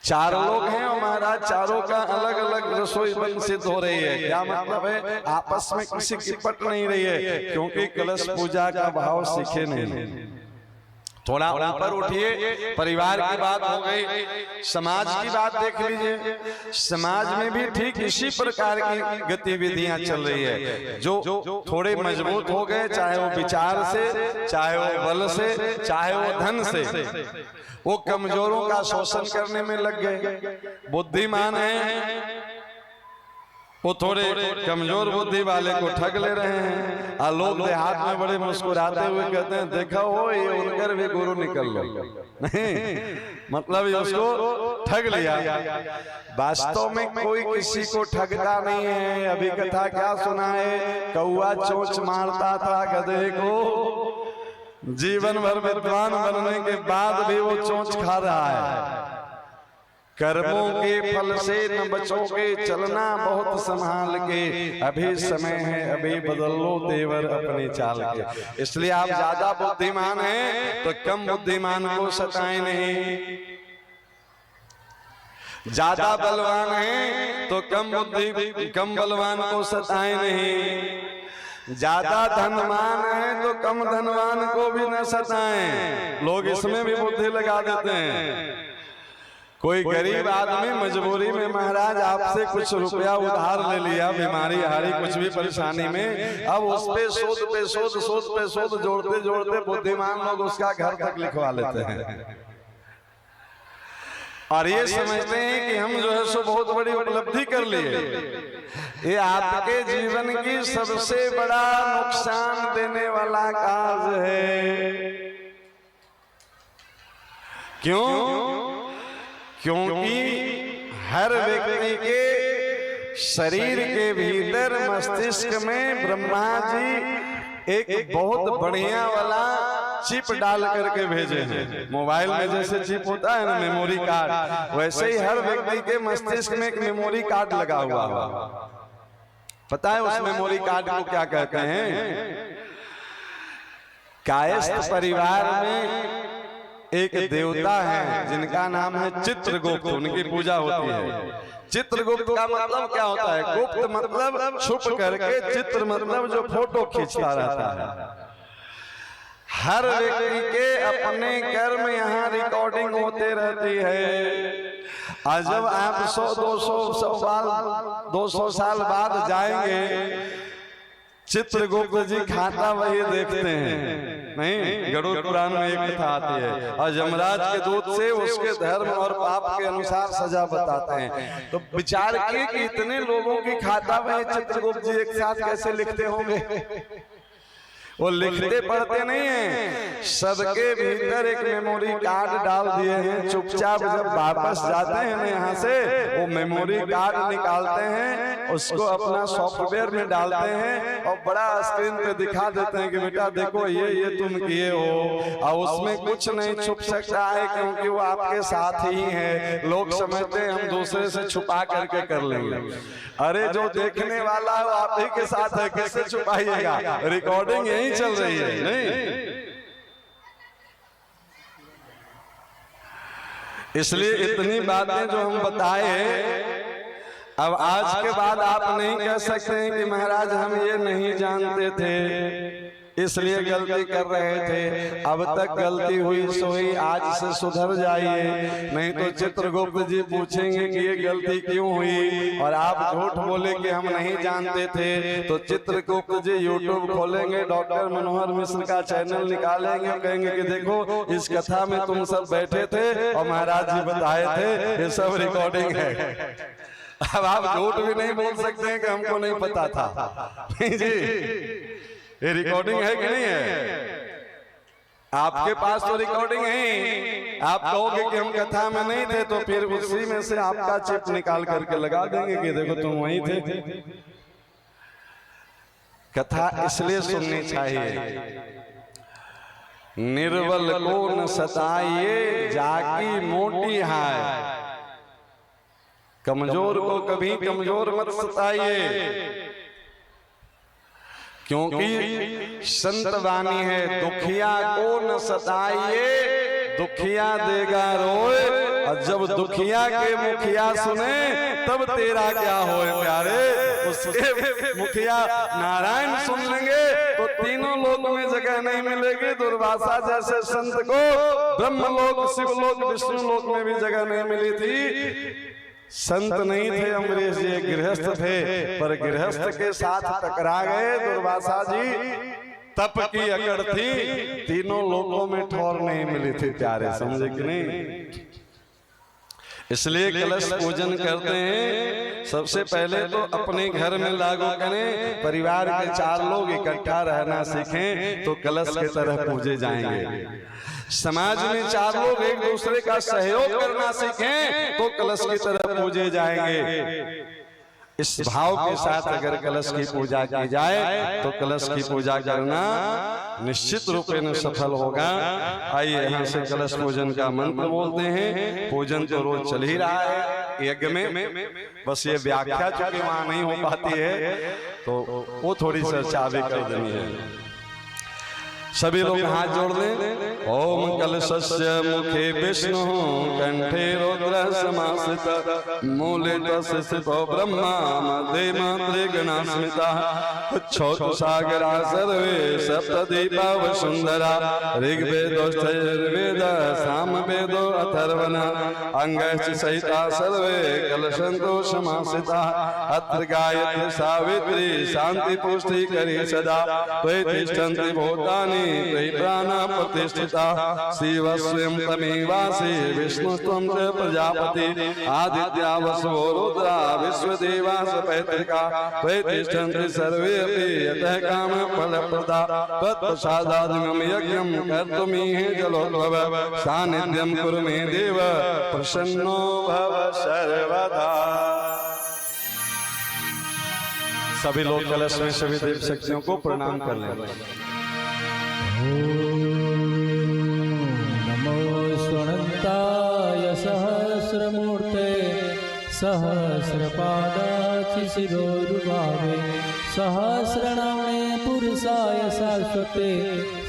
4 लोग हैं और महाराज चारों का अलग अलग रसोई बन सिद्ध हो रही है। क्या मतलब है? आपस में किसी की पट नहीं रही है, क्योंकि कलश पूजा का भाव सीखे नहीं। थोड़ा ऊपर उठिए, परिवार की बात हो गई, समाज की बात देख लीजिए। समाज में भी ठीक इसी प्रकार की गतिविधियां चल रही है। जो थोड़े मजबूत हो गए, चाहे वो विचार से, चाहे वो बल से, चाहे वो धन से, वो कमजोरों का शोषण करने में लग गए। बुद्धिमान हैं, वो थोड़े कमजोर बुद्धि वाले को ठग ले रहे हैं। और लोग देहात में बड़े मुस्कुराते हुए कहते हैं, देखा हो ये उनकर भी गुरु निकल लो। नहीं, मतलब ये उसको ठग लिया। वास्तव में कोई किसी को ठगता नहीं है। अभी कथा क्या सुना है? कौआ चोंच मारता था गधे को, जीवन भर विद्वान बनने के बाद भी वो चोंच खा रहा है। कर्मों के फल से न बचोगे, चलना बहुत संभाल के, अभी समय है अभी बदल लो तेवर अपने चाल के। इसलिए आप ज्यादा बुद्धिमान हैं तो कम बुद्धिमान को सताएं नहीं, ज्यादा बलवान हैं तो कम बलवान को सताएं नहीं, ज्यादा धनवान है तो कम धनवान को भी न सताएं। लोग इसमें भी बुद्धि लगा देते हैं। कोई गरीब आदमी मजबूरी में महाराज आपसे कुछ रुपया उधार ले लिया, बीमारी हारी कुछ भी परेशानी में, अब उस पे शोध जोड़ते जोड़ते बुद्धिमान लोग उसका घर तक लिखवा लेते हैं और ये समझते हैं कि हम जो है सो बहुत बड़ी उपलब्धि कर लिए। ये आपके जीवन की सबसे बड़ा नुकसान देने वाला काज है। क्योंकि हर व्यक्ति के शरीर के भीतर मस्तिष्क में ब्रह्मा जी एक बहुत बढ़िया वाला चिप डाल करके भेजे हैं। मोबाइल में जैसे चिप होता है ना मेमोरी कार्ड, वैसे ही हर व्यक्ति के मस्तिष्क में एक मेमोरी कार्ड लगा हुआ है। पता है उस मेमोरी कार्ड को क्या कहते हैं? कायस्थ परिवार में एक देवता है जिनका नाम है चित्रगुप्त, उनकी पूजा होती है। चित्रगुप्त का मतलब क्या होता है? गुप्त मतलब छुप करके, चित्र मतलब जो फोटो खींचता रहता है। हर व्यक्ति के अपने कर्म यहाँ रिकॉर्डिंग होते रहती है। और जब आप 200 साल बाद जाएंगे, चित्रगुप्त जी खाता वही देखते हैं। नहीं, गरुड़ पुराण में एक कथा आती है, और यमराज के दूत से उसके धर्म और पाप के अनुसार सजा बताते हैं। तो विचार किए कि इतने लोगों की खाता वही चित्रगुप्त जी एक साथ कैसे लिखते होंगे? वो लिखते पढ़ते नहीं है, सबके भीतर एक मेमोरी कार्ड डाल दिए हैं। चुपचाप जब वापस जाते हैं ना यहाँ से, वो मेमोरी कार्ड निकालते हैं, उसको अपना सॉफ्टवेयर में डालते हैं और बड़ा स्क्रीन पे दिखा देते हैं कि बेटा देखो ये तुम किए हो। और उसमें कुछ नहीं छुप सकता है, क्योंकि वो आपके साथ ही है। लोग समझते हैं हम दूसरे से छुपा करके कर लेंगे। अरे जो देखने वाला है आप ही के साथ है, कैसे छुपाइएगा? रिकॉर्डिंग यही चल रही है। नहीं, इसलिए इतनी बातें जो हम बताए, अब आज के बाद आप नहीं कह सकते हैं कि महाराज हम ये नहीं जानते थे इसलिए गलती कर रहे थे। अब तक गलती हुई सोई, आज से सुधर जाइए, नहीं तो चित्रगुप्त जी पूछेंगे कि ये गलती क्यों हुई, और आप झूठ बोले कि हम नहीं जानते थे। तो चित्रगुप्त जी यूट्यूब खोलेंगे, डॉक्टर मनोहर मिश्र का चैनल निकालेंगे, कहेंगे कि देखो इस कथा में तुम सब बैठे थे और महाराज जी बताए थे, ये सब रिकॉर्डिंग है। अब आप झूठ भी नहीं बोल सकते हैं कि हमको नहीं पता था। नहीं जी, ये रिकॉर्डिंग है कि नहीं है? आपके पास तो रिकॉर्डिंग है। आप कहोगे कि हम कथा में नहीं थे, तो फिर उसी में से आपका चिप निकाल करके लगा देंगे कि देखो तुम वहीं थे। कथा इसलिए सुननी चाहिए। निर्बल को न सताइए, जाकी मोटी हाय। कमजोर को कभी कमजोर मत सताइए, क्योंकि संत वाणी है, दुखिया को न सताइए, दुखिया देगा रोए। और जब दुखिया के मुखिया सुने तब तेरा क्या होए प्यारे। उसके मुखिया नारायण सुन लेंगे तो तीनों लोक में जगह नहीं मिलेगी। दुर्वासा जैसे संत को ब्रह्मलोक, शिवलोक, विष्णुलोक में भी जगह नहीं मिली थी। संत नहीं थे अम्बरीश जी, गृहस्थ थे, पर गृहस्थ के साथ टकरा गए दुर्वासा जी। तप की अकड़ थी, तीनों लोगों में ठौर नहीं मिली थी प्यारे, समझे कि नहीं? इसलिए कलश पूजन करते हैं। सबसे पहले तो अपने घर में लागू करें, परिवार के 4 लोग इकट्ठा रहना सीखें तो कलश की तरह पूजे जाएंगे। समाज में 4 लोग एक दूसरे का सहयोग करना सीखें तो कलश की तरह पूजे जाएंगे। इस भाव के साथ अगर कलश की पूजा की जाए तो कलश की पूजा करना निश्चित रूप में सफल होगा। आइए यहाँ से कलश पूजन का मंत्र बोलते हैं। पूजन तो रोज चल ही रहा है यज्ञ में, बस ये व्याख्या चूंकि वहां नहीं हो पाती है तो वो थोड़ी चर्चा भी कर देनी है। सभी लोग हाथ जोड़ लें। ओम कलशस्य मुखे विष्णु कंठे रुद्र समाश्रित मूले तस्य स्थितो ब्रह्मा मध्ये मात्रे गणास्मिता उच्छोत सागरा सर्वे सप्तदीपा वसुंधरा ऋग्वेदोष्ठयर्वेद सामवेदो अथर्वण अंगश्च सहिता सर्वे कलशंतो समाश्रिता अत्र गायत्री सावित्री शांति पुष्टि करी सदा त्वयि तिष्ठन्ति भूतानि त्वयि प्राणा प्रतिष्ठिता शिव स्वयं तमेवासि विष्णुस्त्वं च प्रजापति आदित्या वसवो रुद्रा विश्वदेवा सपैतृका त्वयि तिष्ठन्ति सर्वे अपि यतः काम फलप्रदा तत्प्रसादादिमं यज्ञं कर्तुमिह जलोद्भव सानिध्यं कुरु मे देव प्रसन्नो भव सर्वदा। सभी लोग कलश में सभी देव शक्तियों को प्रणाम कर लें। सहस्रपादाचि शिरोरुभावे सहस्रनाम्ने पुरुषाय शाश्वते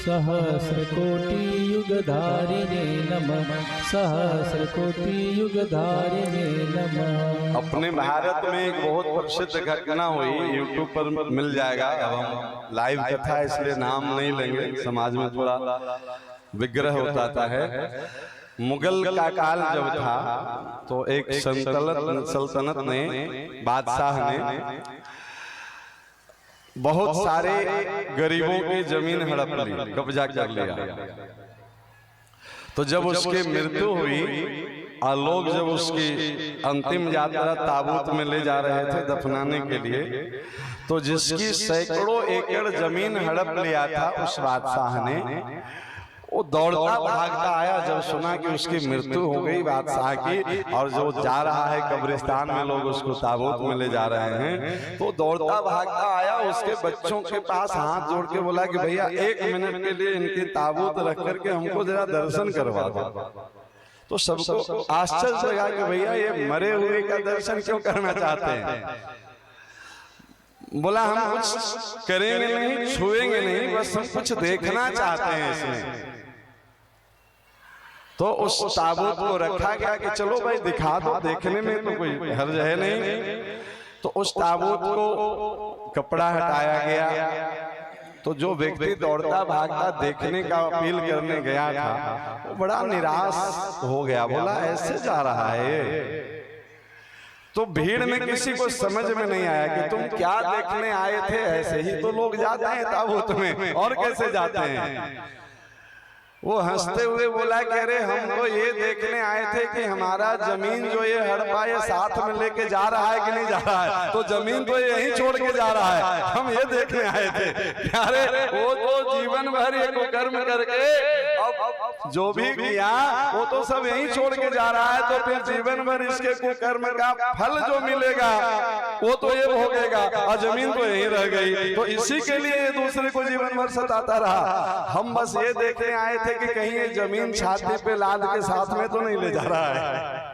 सहस्रकोटियुगधारिणे नमः सहस्रकोटियुगधारिणे नमः। अपने भारत में एक बहुत प्रसिद्ध घटना हुई, यूट्यूब पर मिल जाएगा। अब हम लाइव कथा इसलिए नाम नहीं लेंगे, समाज में थोड़ा विग्रह होता है। मुगल का काल जब था तो एक सल्तनत ने, बादशाह ने बहुत सारे गरीबों की जमीन हड़प ली, कब्जा कर लिया। तो जब उसकी मृत्यु हुई और लोग जब उसकी अंतिम यात्रा ताबूत में ले जा रहे थे दफनाने के लिए, तो जिसकी सैकड़ों एकड़ जमीन हड़प लिया था उस बादशाह ने, वो दौड़ता भागता आया जब सुना कि उसकी मृत्यु हो गई बादशाह की, और जो जा रहा है कब्रिस्तान में, लोग उसको ताबूत में ले जा रहे हैं, तो दौड़ता भागता आया उसके बच्चों के पास हाथ जोड़ के बोला कि भैया 1 मिनट के लिए इनकी ताबूत रख करके हमको जरा दर्शन करवा दो। तो सबको आश्चर्य लगा कि भैया ये मरे हुए का दर्शन क्यों करना चाहते हैं। बोला हम कुछ करेंगे नहीं, छुएंगे नहीं, बस हम कुछ देखना चाहते हैं इसमें। तो उस ताबूत को रखा गया कि चलो भाई दिखा दो, देखने में तो कोई हर्ज है नहीं। तो उस ताबूत को कपड़ा हटाया गया, तो जो व्यक्ति दौड़ता भागता देखने का अपील करने गया था वो बड़ा निराश हो गया, बोला ऐसे जा रहा है। तो भीड़ में किसी को समझ में नहीं आया कि तुम क्या देखने आए थे, ऐसे ही तो लोग जाते हैं ताबूत में, और कैसे जाते हैं। वो हंसते हुए बोला कि अरे हम तो ये देखने आए थे कि हमारा जमीन जो ये हड़पा ये साथ में लेके जा रहा है कि नहीं जा रहा है, तो जमीन तो यहीं छोड़ के जा रहा है, हम ये देखने आए थे। अरे वो तो जीवन भर ये कर्म करके अब जो भी किया वो तो सब यहीं छोड़ के जा रहा है, तो फिर जीवन भर इसके कुकर्म का फल जो मिलेगा वो तो ये भोगेगा, और जमीन तो यहीं रह गई। तो इसी के लिए ये दूसरे को जीवन भर सताता रहा। हम बस ये देखने आए थे कि कहीं ये जमीन छाती पे लाद के साथ में तो नहीं ले जा रहा है।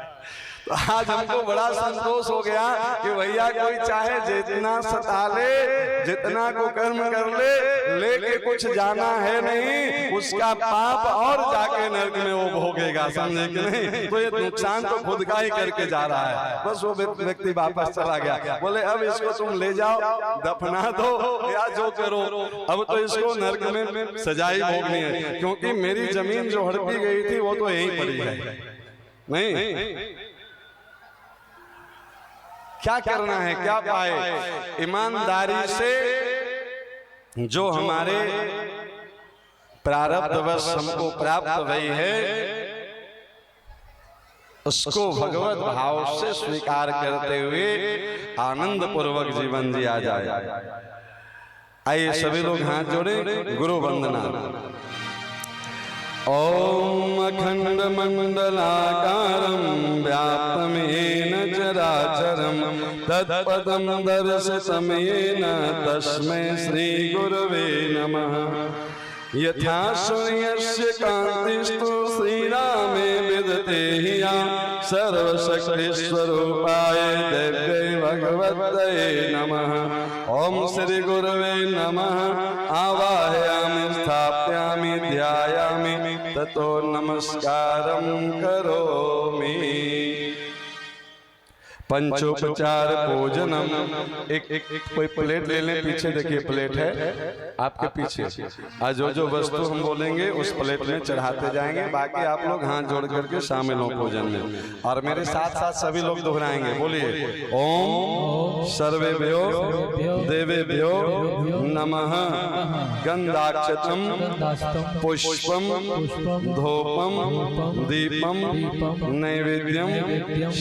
तो आज हमको बड़ा संतोष हो गया कि भैया कोई चाहे जितना सता ले, जितना को कर्म कर ले, लेके कुछ जाना है नहीं, उसका पाप और जाके नरक में वो भोगेगा, समझे कि नहीं। तो ये नुकसान तो खुद का ही करके जा रहा है। बस वो व्यक्ति वापस चला गया, बोले अब इसको तुम ले जाओ, दफना दो या जो करो, अब तो इसको नरक में सजाई भोगनी है, क्योंकि मेरी जमीन जो हड़पी गई थी वो तो यहीं पड़ी है। नहीं क्या करना है, क्या पाए, ईमानदारी से जो हमारे प्रारब्धवश हमको प्राप्त हुई है उसको भगवत भाव से स्वीकार करते हुए आनंद पूर्वक जीवन जिया जाए। आइए सभी लोग हाथ जोड़े, गुरु वंदना। ओम अखंड मंडलाकारं व्याप्तं येन चराचरं तत्पदं दर्शितं येन तस्मै श्री गुरवे नमः। यथा सूर्यस्य कान्तिस्तु श्रीरामे विदते हिया सर्वशक्तिस्वरूपाय देव्यै भगवत्यै नमः। ओम श्री गुरवे नमः। आवाहयामि स्थापयामि ध्यायामि ततो नमस्कारं करोमि। पंचोपचार भोजनम। एक कोई प्लेट ले लें, पीछे देखिए प्लेट है आपके पीछे। आज जो वस्तु हम बोलेंगे उस प्लेट में चढ़ाते जाएंगे, बाकी आप लोग हाथ जोड़ करके शामिल हो भोजन में, और मेरे साथ साथ सभी लोग दोहराएंगे। बोलिए ओम सर्वेभ्यो देवेभ्यो नमः। गंधाक्षतम पुष्पम धूपम दीपम नैवेद्यम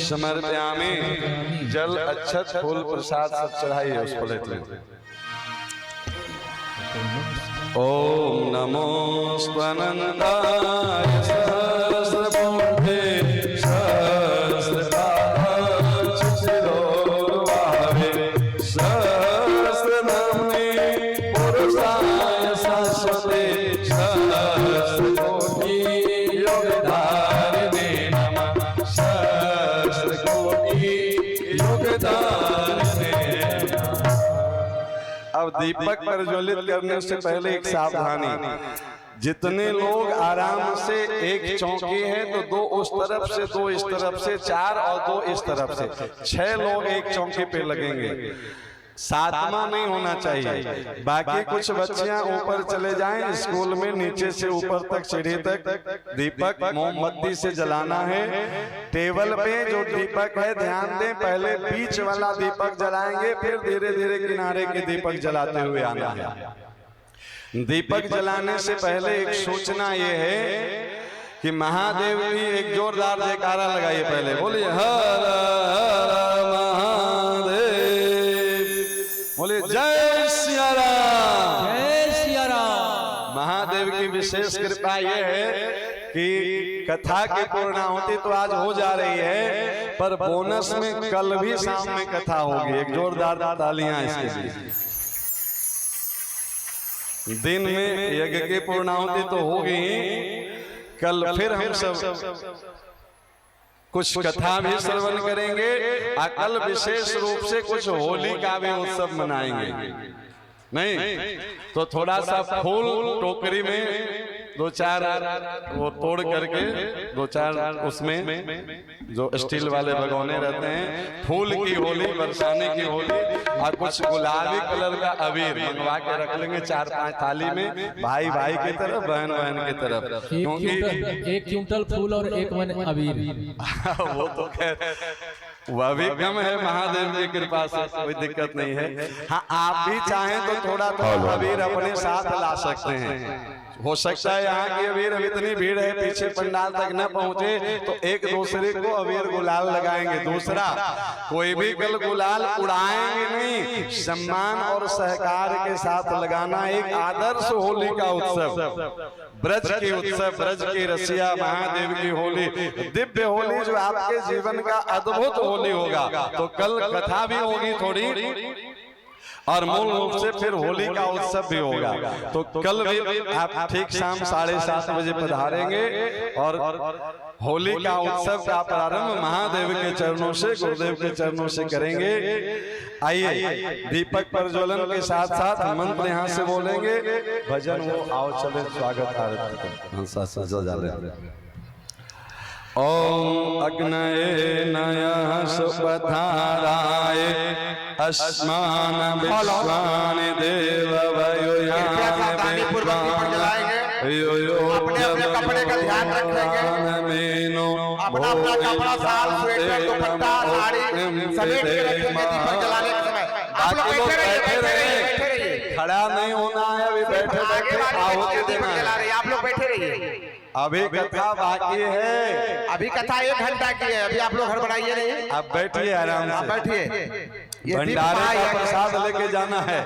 समर्पयामि। जल अक्षत फूल प्रसाद सब चढ़ाइए उस प्लेट में। ओम नमो स्वनंदाय सहस्रमूर्ते सहस्रपादाचिशिरोर्वाहे सहस्रनाम्ने पुरुषाय शाश्वते सहस्रकोटियुगधारिणे नमः। सहस्रकोटि धारिणे नमः। अब दीपक प्रज्वलित करने से पहले एक सावधानी, जितने लोग आराम से, एक चौकी है तो दो उस तरफ से, दो इस तरफ से, 4 और 2 इस तरफ से, 6 लोग एक चौकी पे लगेंगे। 7वां नहीं होना चाहिए। बाकी कुछ बच्चियां ऊपर चले जाएं स्कूल में, नीचे से ऊपर तक सीढ़ी तक दीपक मोमबत्ती से जलाना है। टेबल पे जो दीपक है ध्यान दें, पहले बीच वाला दीपक जलाएंगे, फिर धीरे धीरे किनारे के दीपक जलाते हुए आना है। दीपक जलाने से पहले एक सूचना ये है कि महादेव की एक जोरदार जयकारा लगाइए। पहले बोलिए हर हर महादेव, बोलिए जय सिया राम, जय सिया राम। महादेव की विशेष कृपा ये है कि कथा की पूर्णाहुति तो आज हो जा रही है, पर बोनस में कल भी शाम में कथा होगी। एक जोरदार तालियां इसके लिए। दिन में यज्ञ की पूर्णाहुति तो होगी, कल फिर हम सब कुछ कथा भी श्रवण करेंगे और कल विशेष रूप से कुछ होली का भी उत्सव मनाएंगे। नहीं तो थोड़ा सा फूल टोकरी में 2-4 वो तोड़ करके 2-4 उसमें जो स्टील वाले भगोने रहते हैं, फूल की होली, बरसाने की होली, और कुछ गुलाबी कलर का अबीर मंगवा के रख लेंगे 4-5 थाली में, भाई भाई की तरफ, बहन बहन की तरफ। क्योंकि एक क्विंटल फूल और 1 मन अबीर। वो तो खैर वह भी कम है, महादेव की कृपा से कोई दिक्कत नहीं है। हाँ, आप भी चाहें तो थोड़ा थोड़ा अबीर अपने साथ ला सकते हैं। हो सकता है यहाँ की अबीर अब इतनी भीड़ है पीछे पंडाल तक न पहुंचे तो एक दूसरे को अबीर गुलाल लगाएंगे। दूसरा, कोई भी कल गुलाल उड़ाएंगे नहीं, सम्मान और सहकार के साथ लगाना। एक आदर्श होली का उत्सव, ब्रज की उत्सव, ब्रज की रसिया महादेव की होली, दिव्य होली जो आपके जीवन का अद्भुत होली होगा। तो कल कथा भी होगी थोड़ी, और मूल रूप से फिर होली का उत्सव भी होगा। तो कल भी आप ठीक शाम 7:30 बजे पधारेंगे और होली का उत्सव का प्रारंभ महादेव के चरणों से, गुरुदेव के चरणों से करेंगे। आइए दीपक प्रज्वलन के साथ साथ मंत्र यहाँ से बोलेंगे, भजन वो आओ चले स्वागत आरती। ओम अग्नये नयः सुपथाराय अस्मान विश्वानि देववयुयानि अपने कपड़े का ध्यान रखेंगे। अपना कपड़ा, साल, स्वेटर, दुपट्टा, साड़ी समेट के रखेंगे दीपक जलाने के समय। आप लोग बैठे रहिए, खड़ा नहीं होना है, अभी बैठे बैठे आहुति देना है। आप लोग बैठे रहिए, अभी कथा बाकी है, अभी कथा 1 घंटा की है, अभी आप लोग हड़बड़ाइए नहीं। अब बैठिए आराम से, बैठिए। भंडारे का प्रसाद लेके जाना है।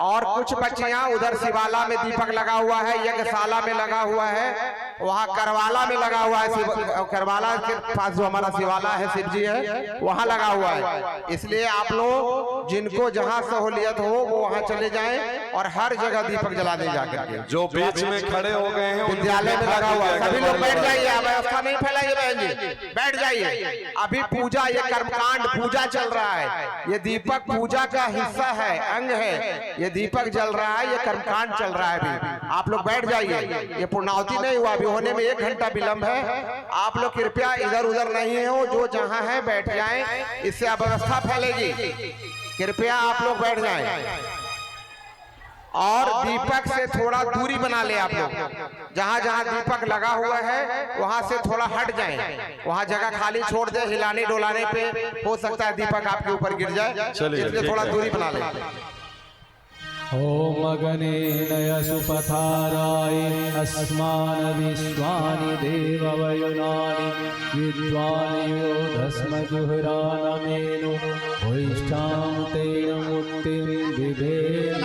और कुछ बच्चियां उधर शिवाला में दीपक लगा हुआ है, यज्ञशाला में लगा हुआ है, वहाँ करवाला में लगा हुआ है, करवाला के पास जो हमारा शिवाला है, शिव जी है, वहाँ लगा हुआ है। इसलिए आप लोग जिनको जहाँ सहूलियत हो वो वहाँ चले जाएं और हर जगह दीपक जला दे जाकर के। जो बीच में खड़े हो गए हैं विद्यालय में लगा हुआ है, सभी लोग बैठ जाइए, व्यवस्था नहीं फैलाइए बहन जी, बैठ जाइए। अभी पूजा, ये कर्मकांड पूजा चल रहा है, ये दीपक पूजा का हिस्सा है, अंग है। ये दीपक जल रहा है, ये कर्मकांड चल रहा है। अभी आप लोग बैठ जाइए, ये पूर्णाहुति नहीं हुआ, अभी होने में 1 घंटा विलंब है। आप लोग कृपया इधर उधर नहीं हो, जो जहां है बैठ जाएं, इससे अव्यवस्था फैलेगी। कृपया आप लोग बैठ जाएं और दीपक से थोड़ा दूरी बना ले। आप लोग जहां जहां दीपक लगा हुआ है वहां से थोड़ा हट जाएं, वहां जगह खाली छोड़ दे। हिलाने डोलाने पे हो सकता है दीपक आपके ऊपर गिर जाए, इसलिए थोड़ा दूरी बना ले। ओम अग्नेय सुपथाराय अस्मान विश्वानि देववयुनानि विद्वानयो धस्मजुहरानमेनो वैष्ठां तेन मुक्तिं विधेम।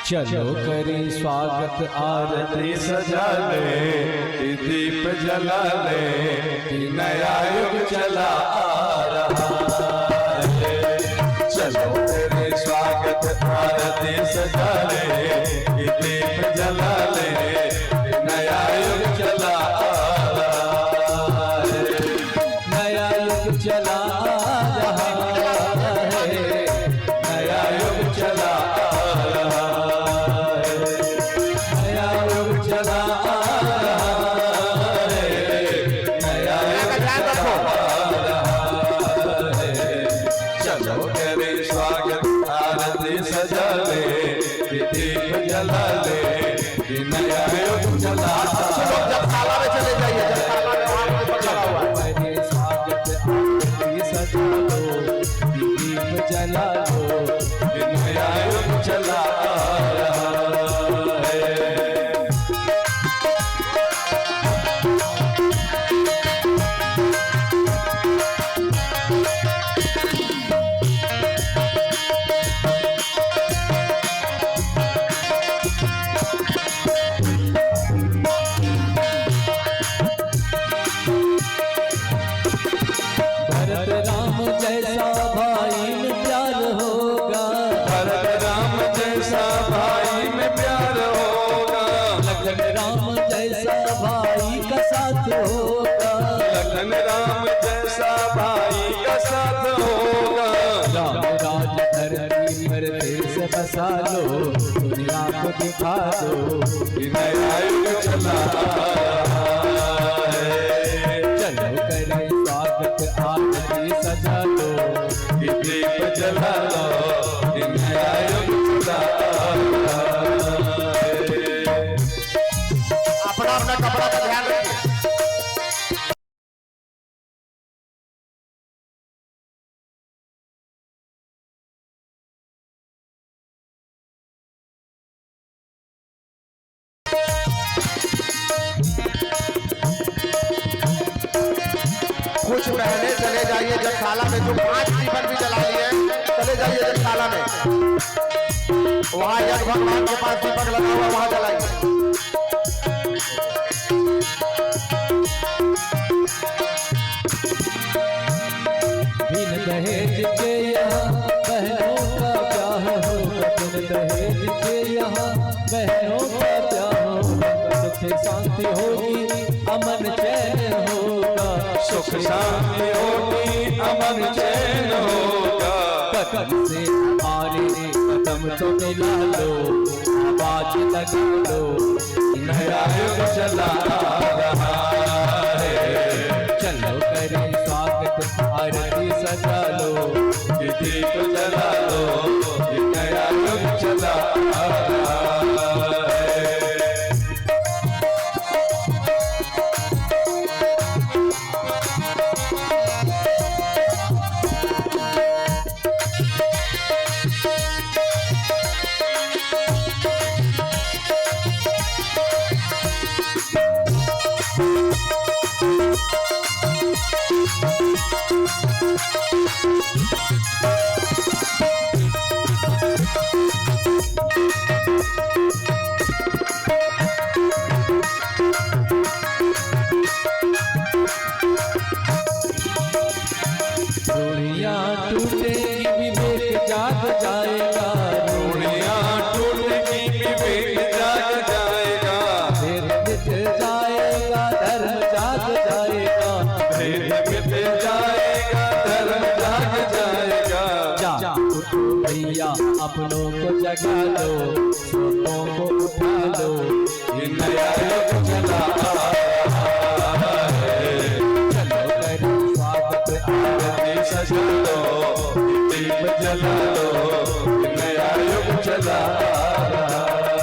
चलो करी स्वागत आरती सजा ले, दीप जला ले, नया युग चला आ रहा है। चलो तेरे स्वागत आरती सजा ले, दीप जला ले, नया युग चला आ रहा है। नया युग युग चला रहा है, नया युग चला रहा है, नया युग चला रहा है, नया युग चला रहा है। चलो करे स्वागत आरती सजा ले, दीप जला ले, नया युग चला जब ताला में चले जाइए, जब ताला में वहां दीपक लगा हुआ है। करे स्वागत आरती सजा लो, दीप जला लो, नया युग चला रहा है। भरत राम जैसा भाई में प्यार होगा, भरत राम जैसा भाई में प्यार होगा, लखन राम जैसा भाई का साथ होगा, लखन राम जैसा भाई का साथ होगा। राम राज धरती पर फिर से बसा लो, दुनिया को दिखा दो, नया युग चला रहा है। चलो करें स्वागत आरती सजा लो, दीप जला लो, नया युग चला रहा है। अपना अपना कपड़ा का ध्यान रखिए। कुछ बहने चले जाइए जगशाला में, जो 5 दीपक भी जला लिए चले जाइए जगशाला में, वहां यज्ञ भगवान के पास दीपक लगा हुआ, वहां जलाइए। बिन दहेज के यहाँ बहनों का ब्याह होगा, बिन दहेज के यहाँ बहनों का ब्याह होगा, सुख शांति होगी अमन चैन होगा, सुख शांति होगी अमन चैन होगा। कदम से आरे कदम तो मिला लो, आवाज लगा लो, नया युग चला रहा है। चलो करें स्वागत आरती सजा लो, दीप जला लो, नया युग चला रहा है। रोड़ियाँ टूटेगी विवेक जाग जाएगा, दुनिया टूटेगी विवेक जाग जाएगा, भेद मिट जाएगा धर्म जाग जाएगा, भेद मिट जाएगा धर्म जाग जाएगा। जा उठो भैया अपनों को जगा लो, सोनों को उठा लो, ये नया युग चला रहा है। चलो करें स्वागत आरती सजा लो, दीप जला लो, नया युग चला रहा है।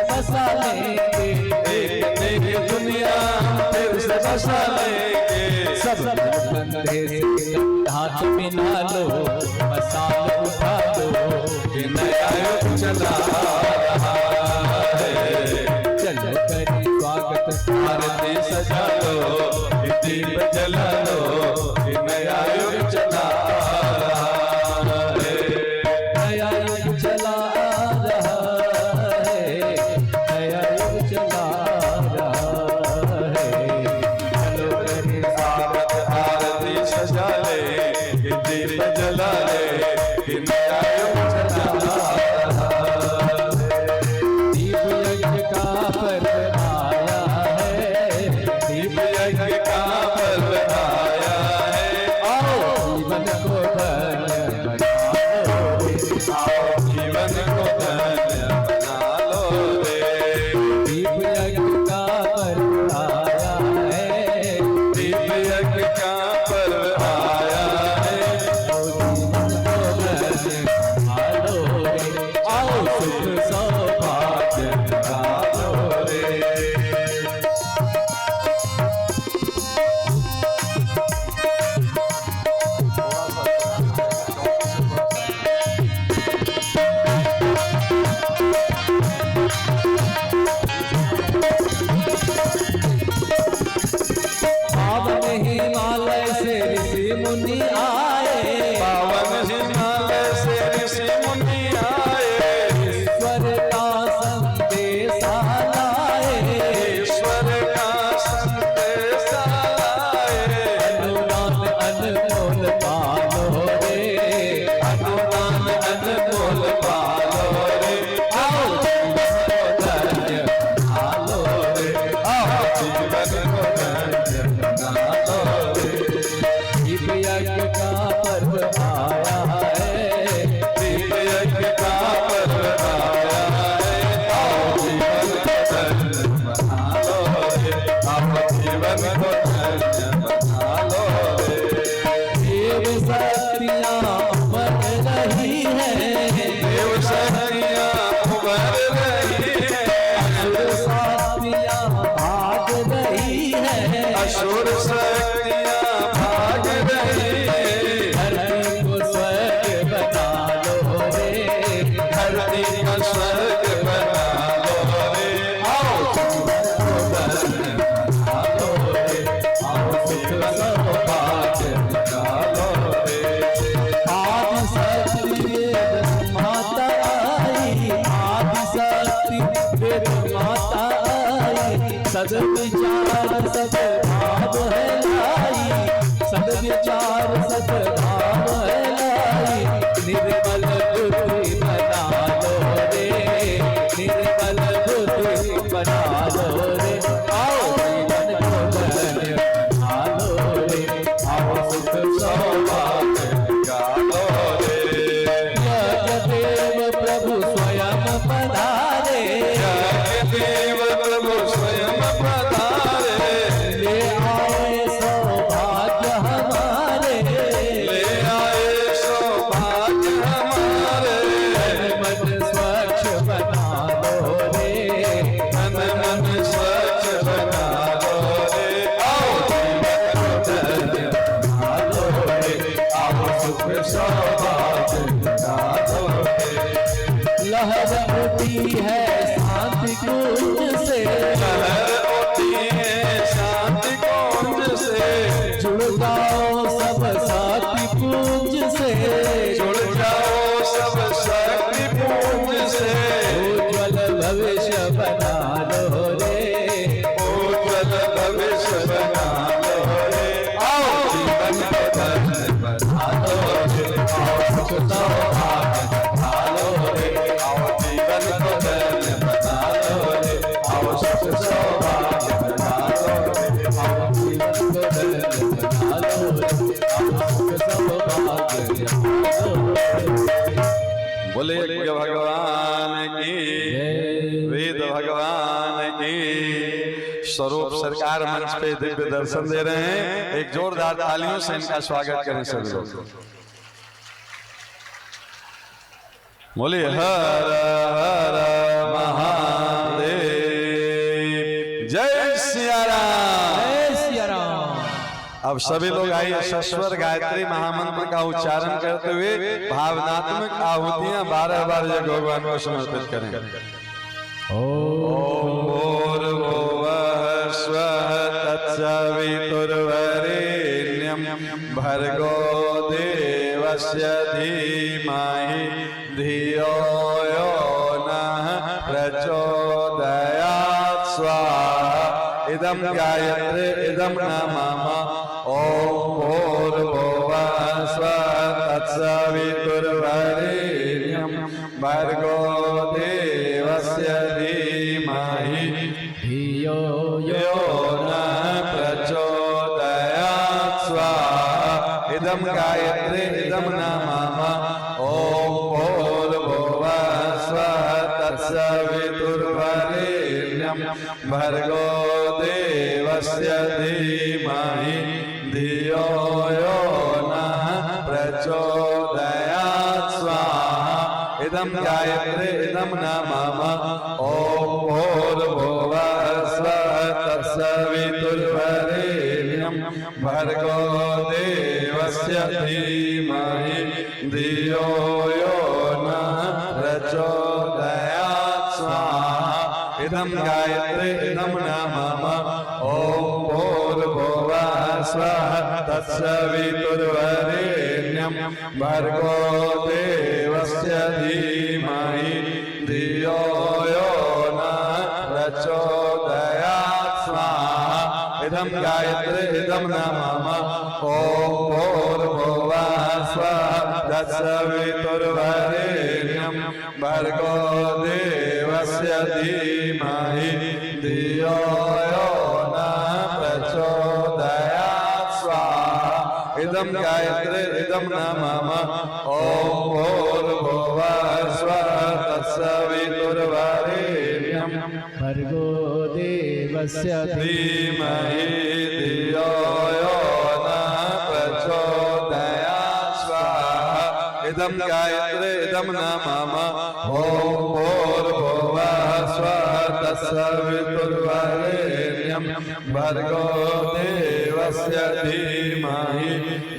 बसा लेंगे, एक नई दुनिया हम फिर से बसा लेंगे। सब कंधे से हाथ मिला लो, मसाल उठा दो, ये नया युग चला रहा है। चलो करी स्वागत, आरती सजा लो, दीप जला लो, ये नया युग चला रहा है। नया युग चला रहा है, नया युग चला रहा है। चलो करी स्वागत, आरती सजा ले, दीप जला ले, ये नया युग चला रहा है। दीप यज्ञ का पर्व आया है, दीप यज्ञ का पर्व आया है। आओ जीवन को धन्य बना लो रे, आओ जीवन को धन्य बना लो रे। दीप यज्ञ का पर्व आया है, दीप यज्ञ का पर्व आया है। आओ जीवन को धन्य बना लो रे, आओ सुख सौभाग्य बना लो रे। पावन हिमालय से ऋषि मुनि आए, पावन हिमालय से ऋषि मुनि आए। ईश्वर का संदेशा लाए, ईश्वर का संदेश आए। अनुदान अनमोल पालो रे, अनुदान अनमोल पालो रे। आओ जीवन को धन्य बना लो रे, आओ जीवन को धन्य बना लो रे। दीप यज्ञ का पर्व आया है, दीप यज्ञ का पर्व आया है। आओ जीवन को धन्य बना लो रे। आओ जीवन को धन्य बना लो रे। देव शक्तियाँ अमर रही है, देव शक्तियाँ उभर रही है। असुर शक्तियाँ भाग रही है, असुर शक्तियाँ भाग रही है। धरती को स्वर्ग बना लो रे, धरती का स्वर्ग बना लो रे। आओ जीवन को धन्य बना लो रे, आओ सुख सौभाग्य बना लो रे। आदि शक्ति वेद माता आई, आदि शक्ति वेद माता आई, सद्विचार सद्भाव है लाई, सद्विचार सद्भाव है लाई। निर्मल बुद्धि बना लो रे, निर्मल बुद्धि बना लो रे, आओ जीवन को धन्य बना लो रे, आओ सुख सौभाग्य गा लो रे। यज्ञदेव प्रभु स्वयं पधारे, देव प्रभु स्वयं पधारे। ले आए सौभाग्य हमारे, ले आए सौभाग्य हमारे। मन स्वच्छ बना लो रे, मन मन स्वच्छ बना लो रे। आओ जीवन को धन्य बना लो रे। आओ सुख सौभाग्य बना लो रे। लहर उठी है शांति कुंज से, लहर उठी है शांति कुंज से। जुड़ जाओ सब साथी पूंज से, जुड़ जाओ सब शक्ति पूंज से। उज्ज्वल भविष्य बना लो रे, उज्ज्वल भविष्य बना लो रे। आओ जीवन को धन्य बना लो रे। आओ सुख सौभाग्य बना लो रे। आओ जीवन को धन्य बना लो रे। आओ सुख सौभाग्य बना लो रे। आओ जीवन को धन्य बना लो रे, आओ सुख सौभाग्य बना लो रे। बोले भगवान की, वेद भगवान की। स्वरूप सरकार मंच पे दिव्य दर्शन दे रहे हैं। एक जोरदार तालियों से इनका स्वागत करें सभी लोग। बोलिए हर हर महादेव। जय सिया राम। जय सिया राम। अब सभी लोग आइए सस्वर गायत्री महामंत्र का उच्चारण करते हुए भावनात्मक आहुतियां 12 बार भगवान को समर्पित करें। ओम भूर्भुवः स्वः तत्सवितुर्वरेण्यं भर्गो देवस्य धीमहि धियो यो नः प्रचोदयात् स्वाहा। इदं गायत्री इदं नमामः। ओम भूर्भुवः स्वः तत्सवितुर्वरेण्यं भर्गो देवस्य धीमहि धियो यो नः प्रचोदयात् स्वाहा। इदं गायत्री इदं नमामः। ओम भूर्भुवः स्वः तत्सवितुर्वरेण्यं भर्गो देवस्य धीमहि धियो यो नः प्रचोदयात् स्वाहा। इदं गायत्री इदं नमामः। ओम भूर्भुवः स्वः तत्सवितुर्वरेण्यं भर्गो देवस्य धीमहि धियो यो नः प्रचोदयात् स्वाहा। इदं गायत्री इदं नमामः। ओम भूर्भुवः स्वः तत्सवितुर्वरेण्यं भर्गो देवस्य धीमहि धियो यो नः प्रचोदयात् स्वाहा। इदं गायत्री इदं नमामः। ओम भूर्भुवः स्वः तत्सवितुर्वरेण्यं भर्गो देवस्य धीमहि धियो यो नः प्रचोदयात् स्वाहा। इदं गायत्री इदं नमामः। ओम भूर्भुवः स्वः तत्सवितुर्वरेण्यं भर्गो देवस्य धीमहि धियो यो नः प्रचोदयात् स्वाहा। इदं गायत्री इदं नमामः। ओम भूर्भुवः स्वः तत्सवितुर्वरेण्यं भर्गो देवस्य धीमहि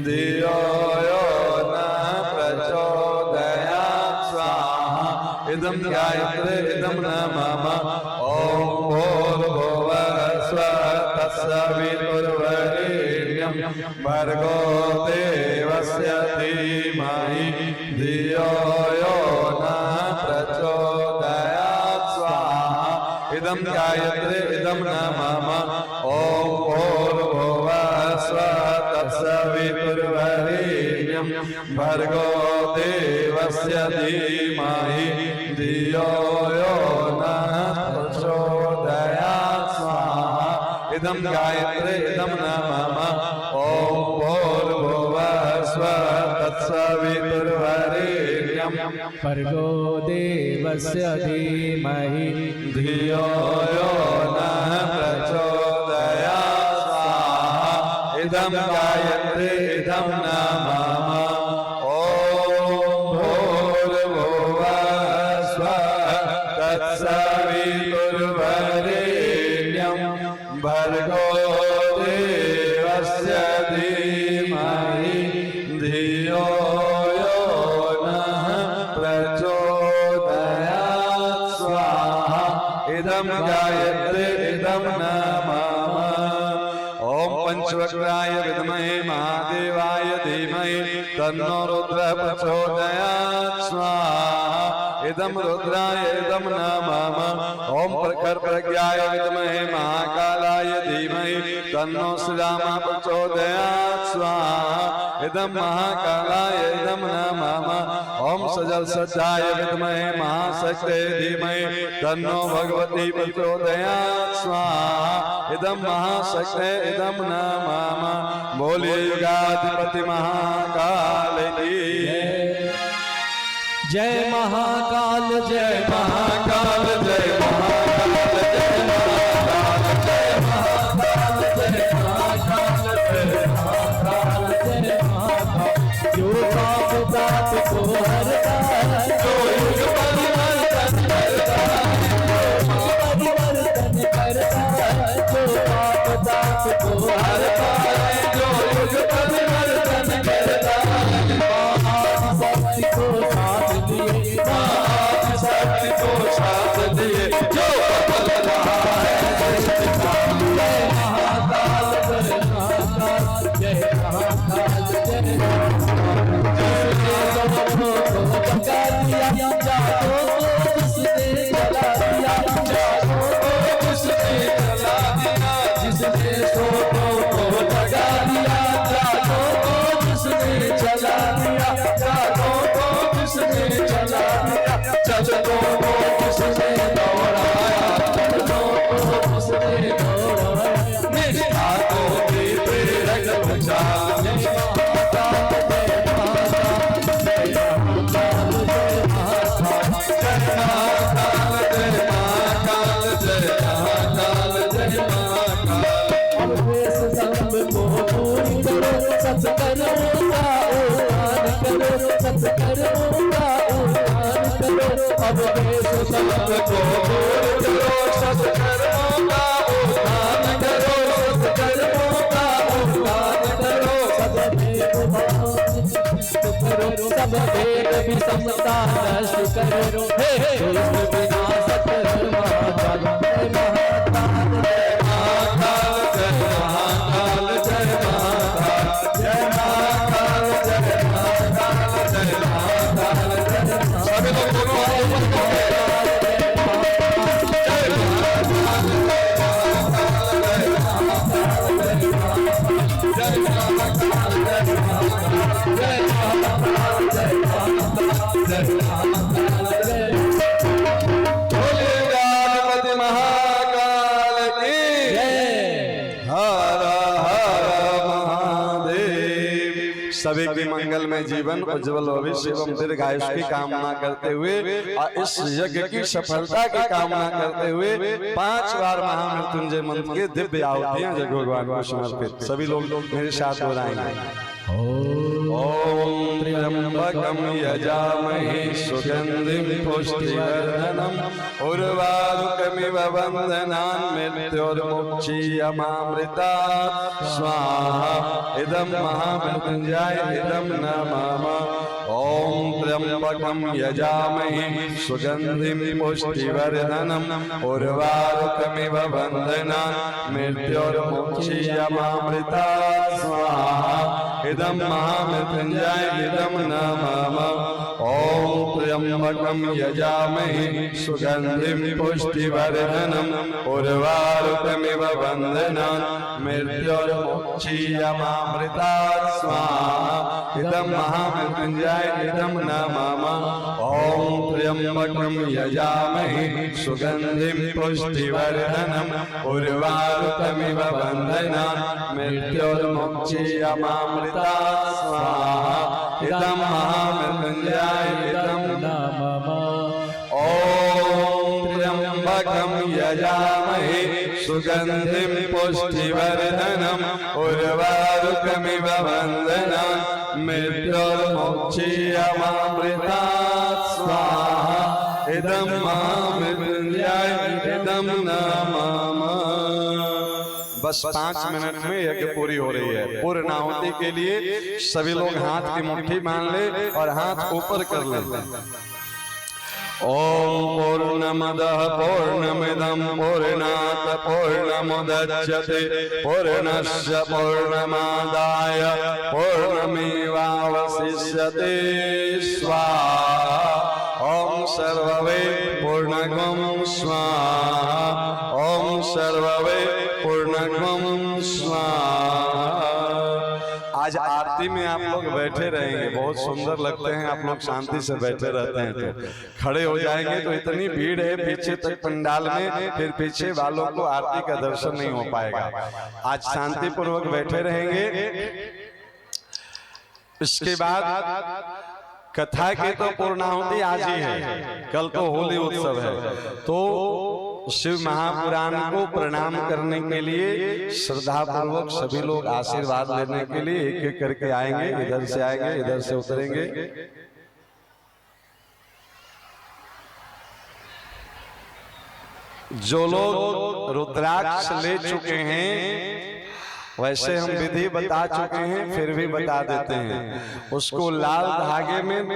धियो यो नः प्रचोदयात् स्वाहा। इदं गायत्री इदं नमामः। ओम भूर्भुवः स्वः तत्सवितुर्वरेण्यं भर्गो देवस्य धीमहि धियो यो नः प्रचोदयात् स्वाहा। इदं गायत्री इदं नमामः। ओम भूर्भुवः स्वः तत्सवितुर्वरेण्यं भर्गो देवस्य धीमहि धियो यो नः प्रचोदयात् स्वाहा। इदं गायत्री इदं नमामः। ओम भूर्भुवः स्वः तत्सवितुर्वरेण्यं भर्गो देवस्य धीमहि धियो यो नः प्रचोदयात् स्वाहा। इदं गायत्री इदं नमामः। ओम भूर्भुवः स्वः तत्सवितुर्वरेण्यं भर्गो देवस्य धीमहि धियो यो नः प्रचोदयात् स्वाहा। इदं गायत्री इदं नमामः। ओम पंचवक्त्राय विद्महे महादेवाय धीमहि तन्नो रुद्रः प्रचोदयात् स्वाहा। इदं रुद्राय इदं नमामः। ओम प्रखर प्रज्ञाय विद्महे महाकालाय धीमहि तन्नो श्रीरामः प्रचोदयात् स्वाहा। इदं महाकालाय इदं नमामः। ओम सजल सज्जाय विद्महे महाशक्ते धीमहि तन्नो भगवती प्रचोदयात् स्वाहा। इदं महाशक्ते इदं नमामः। बोलिए युगाधिपति महाकाल की जय महाकाल जय महाकाल जय महाकाल जय महाकाल जय महाकाल जय महाकाल जय महाकाल जय महाकाल जो पाप दात को हरता है जो युग परिवर्तन करता है परिवर्तन करता है जो पाप दात को हरता है जो सत्कर्मों का उद्धार करो, सत्कर्मों का उद्धार करो। अब देश सबको दूर करो, सत्कर्मों का उद्धार करो, सत्कर्मों का उद्धार करो। सब भेद करो, सब भेद भी समता नष्ट करो। हे विश्व विनाशक महाकाल जय महाकाल, जय महाकाल, जय महाकाल, जय महाकाल, जय महाकाल, जय महाकाल, जय महाकाल, जय महाकाल। सभी लोग दोनों हाथ ऊपर करो। सभी की मंगल में जीवन उज्जवल भविष्य एवं दीर्घायुष की कामना करते हुए और इस यज्ञ की सफलता की कामना करते हुए 5 बार महामृत्युंजय मंत्र के दिव्य आहुतियां जग भगवान को समर्पित। सभी लोग मेरे साथ हो रहे हैं। ओम त्र्यंबकं यजामहे सुगंधिं पुष्टिवर्धनम् उर्वारुकमिव बन्धनान् मृत्योर्मुक्षीयमामृतात् स्वाहा। इदं महामृत्युंजय इदं नमः। ओम त्र्यंबकं यजामहे सुगंधिं पुष्टिवर्धनम् उर्वारुकमिव बन्धनान् मृत्योर्मुक्षीयमामृतात् स्वाहा। इदं महामृत्युंजय इदं नमः। ओम त्र्यंबकं यजामहे सुगंधिं पुष्टिवर्धनम् उर्वारुकमिव बन्धनान् मृत्योर्मुक्षीयमामृतात् स्वाहा। इदं महामृत्युंजय इदं नमः। ओम त्र्यंबकं यजामहे सुगंधिं पुष्टिवर्धनम् उर्वारुकमिव बन्धनान् मृत्योर्मुक्षीयमामृतात् स्वाहा। इदं महामृत्युंजय इदं नमः। ओम त्र्यंबकं यजामहे सुगंधिं पुष्टिवर्धनम् उर्वारुकमिव बन्धनान् मृत्योर्मुक्षीयमामृतात् स्वाहा। इदं महामृत्युंजय इदं नमः। बस 5 मिनट में यज्ञ पूरी हो रही है। पूर्णाहुति के लिए सभी लोग हाथ की मुट्ठी मान ले और हाथ ऊपर कर ले। ओम पूर्णमदः पूर्णमिदं पूर्णात् पूर्णमुदच्यते पूर्णस्य पूर्णमादाय पूर्णमेवावशिष्यते स्वाहा। ओम सर्ववे पूर्णगं स्वाहा। ओम सर्ववे पूर्णगं स्वाहा। आज आरती में आप लोग बैठे रहेंगे, बहुत सुंदर लगते हैं। आप लोग शांति से बैठे रहते हैं, तो खड़े हो जाएंगे तो इतनी भीड़ है पीछे तक पंडाल में, फिर पीछे वालों को आरती का दर्शन नहीं हो पाएगा। आज शांति पूर्वक बैठे रहेंगे। इसके बाद कथा की तो पूर्णाहुति आज ही है, कल तो होली उत्सव है। तो शिव महापुराण को प्रणाम करने के लिए श्रद्धा पूर्वक सभी लोग आशीर्वाद लेने के लिए एक एक करके आएंगे। इधर से आएंगे, इधर से उतरेंगे। जो लोग रुद्राक्ष ले चुके हैं वैसे हम विधि बता चुके हैं, फिर भी बता देते हैं। उसको लाल धागे में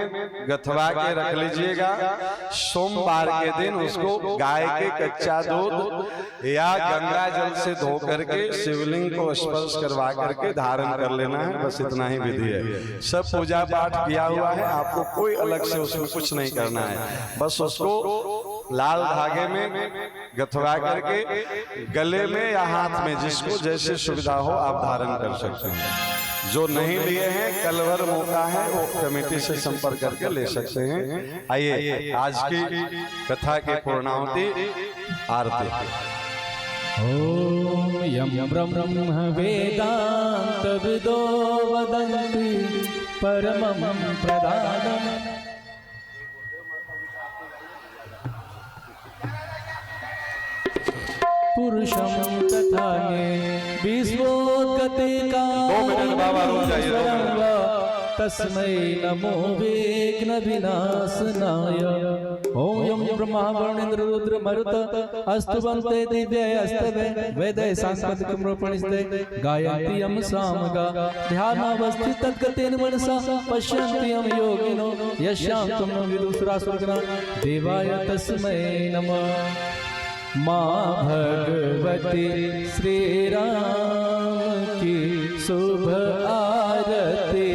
गथवा के रख लीजिएगा। सोमवार के दिन उसको गाय के कच्चा दूध या गंगा जल से धो करके शिवलिंग को स्पर्श करवा करके धारण कर लेना है। बस इतना ही विधि है। सब पूजा पाठ किया हुआ है, आपको कोई अलग से उसमें कुछ नहीं करना है। बस उसको लाल धागे में गथवा करके गले में या हाथ में, जिसको जैसे सुविधा हो आप धारण कर सकते हैं। जो नहीं लिए हैं, कल भर मौका है, वो कमेटी से संपर्क करके ले सकते हैं। आइए आज की कथा के पूर्णाहुति आरती। ओम यं ब्रह्म वेदांत विदो वदन्ति परमं प्रधानम् पुरुषं तथा ने विश्वोत्पत्ति का। 2 मिनट बाबा रुक जाइए, रुक जाइए। तस्मै नमो विघ्न विनाशनाय। ओम यम ब्रह्मा वरुणेन्द्र रुद्र मरुत अस्तुवन्ते दिव्य अस्तवे वेदै सांपदकं रोपणिस्ते गायन्ति यम सामगा ध्यानावस्थित तद्गतेन मनसा पश्यन्ति यम योगिनो यस्यान्तं न विदुषुरासुरगणा देवाय तस्मै नमः। माँ भगवती श्री राम की शुभ आरती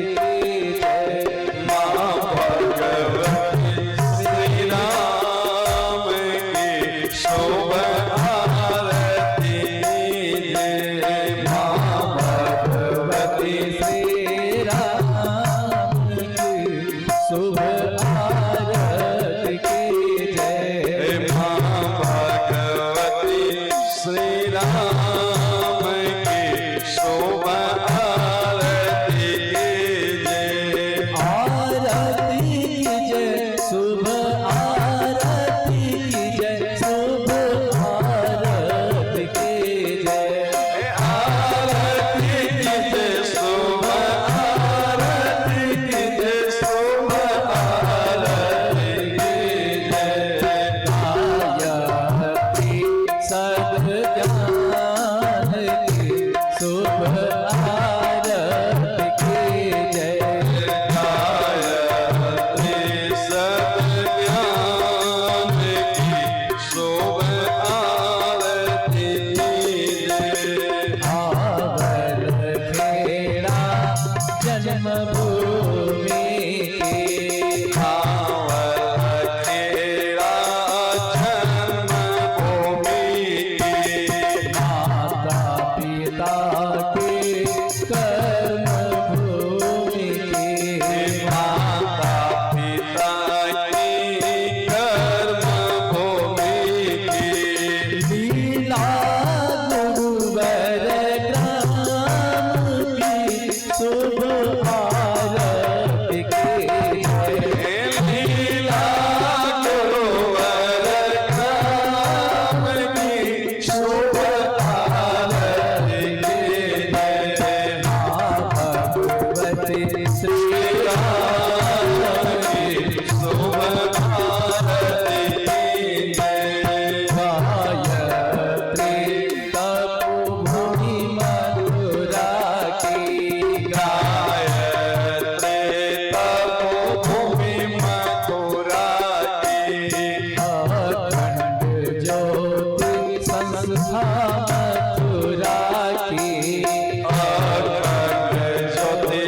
ज्योति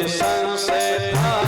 संस्था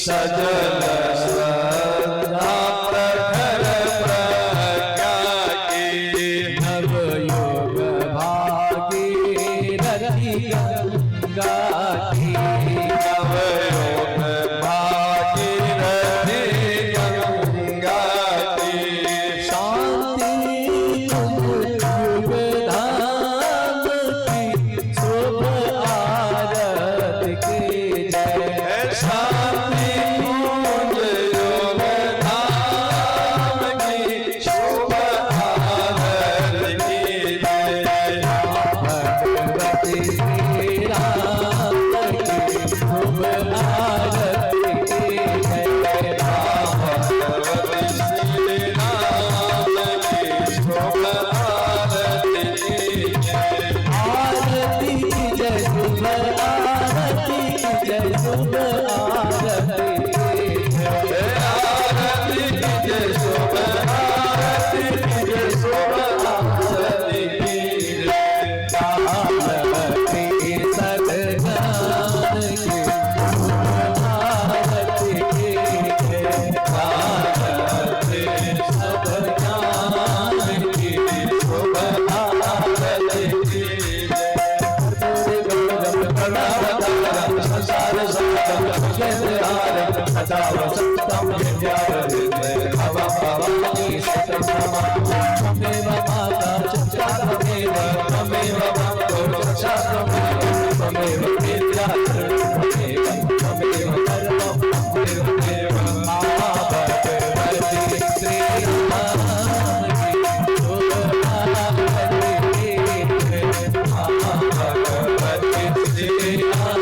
सजल श्रद्धा प्रखर प्रज्ञा की नवयोग भागीरथी गंगा की नवयोग भागीरथी गंगा की शांति युग धाम की शुभ आरती की जय शांति कुंज योग धाम की शुभ आरती की जय भगवती राम की शुभ आरती की जय भगवती श्री राम की शुभ आरती की जय आरती की जय शुभ आरती की जय शुभ आरती की जय आरती की जय शुभ आरती की जय शुभ आरती की जय आरती सदजान की शुभ आरती की जय आरती सदजान की शुभ आरती की जय संसार संतम सदा वसंतम भवानी तमेव माता चचा तमेव तमेव भक्तो चचा तमेव विद्या तमेव तमेव सर्वं तमेव भगवती श्री राम की शुभ आरती की जय भगवती श्री राम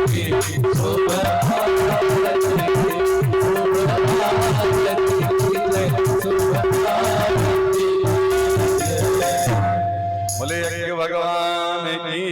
की शुभ आरती की शुभ आरती की जय शुभ आरती बोले यज्ञ भगवान की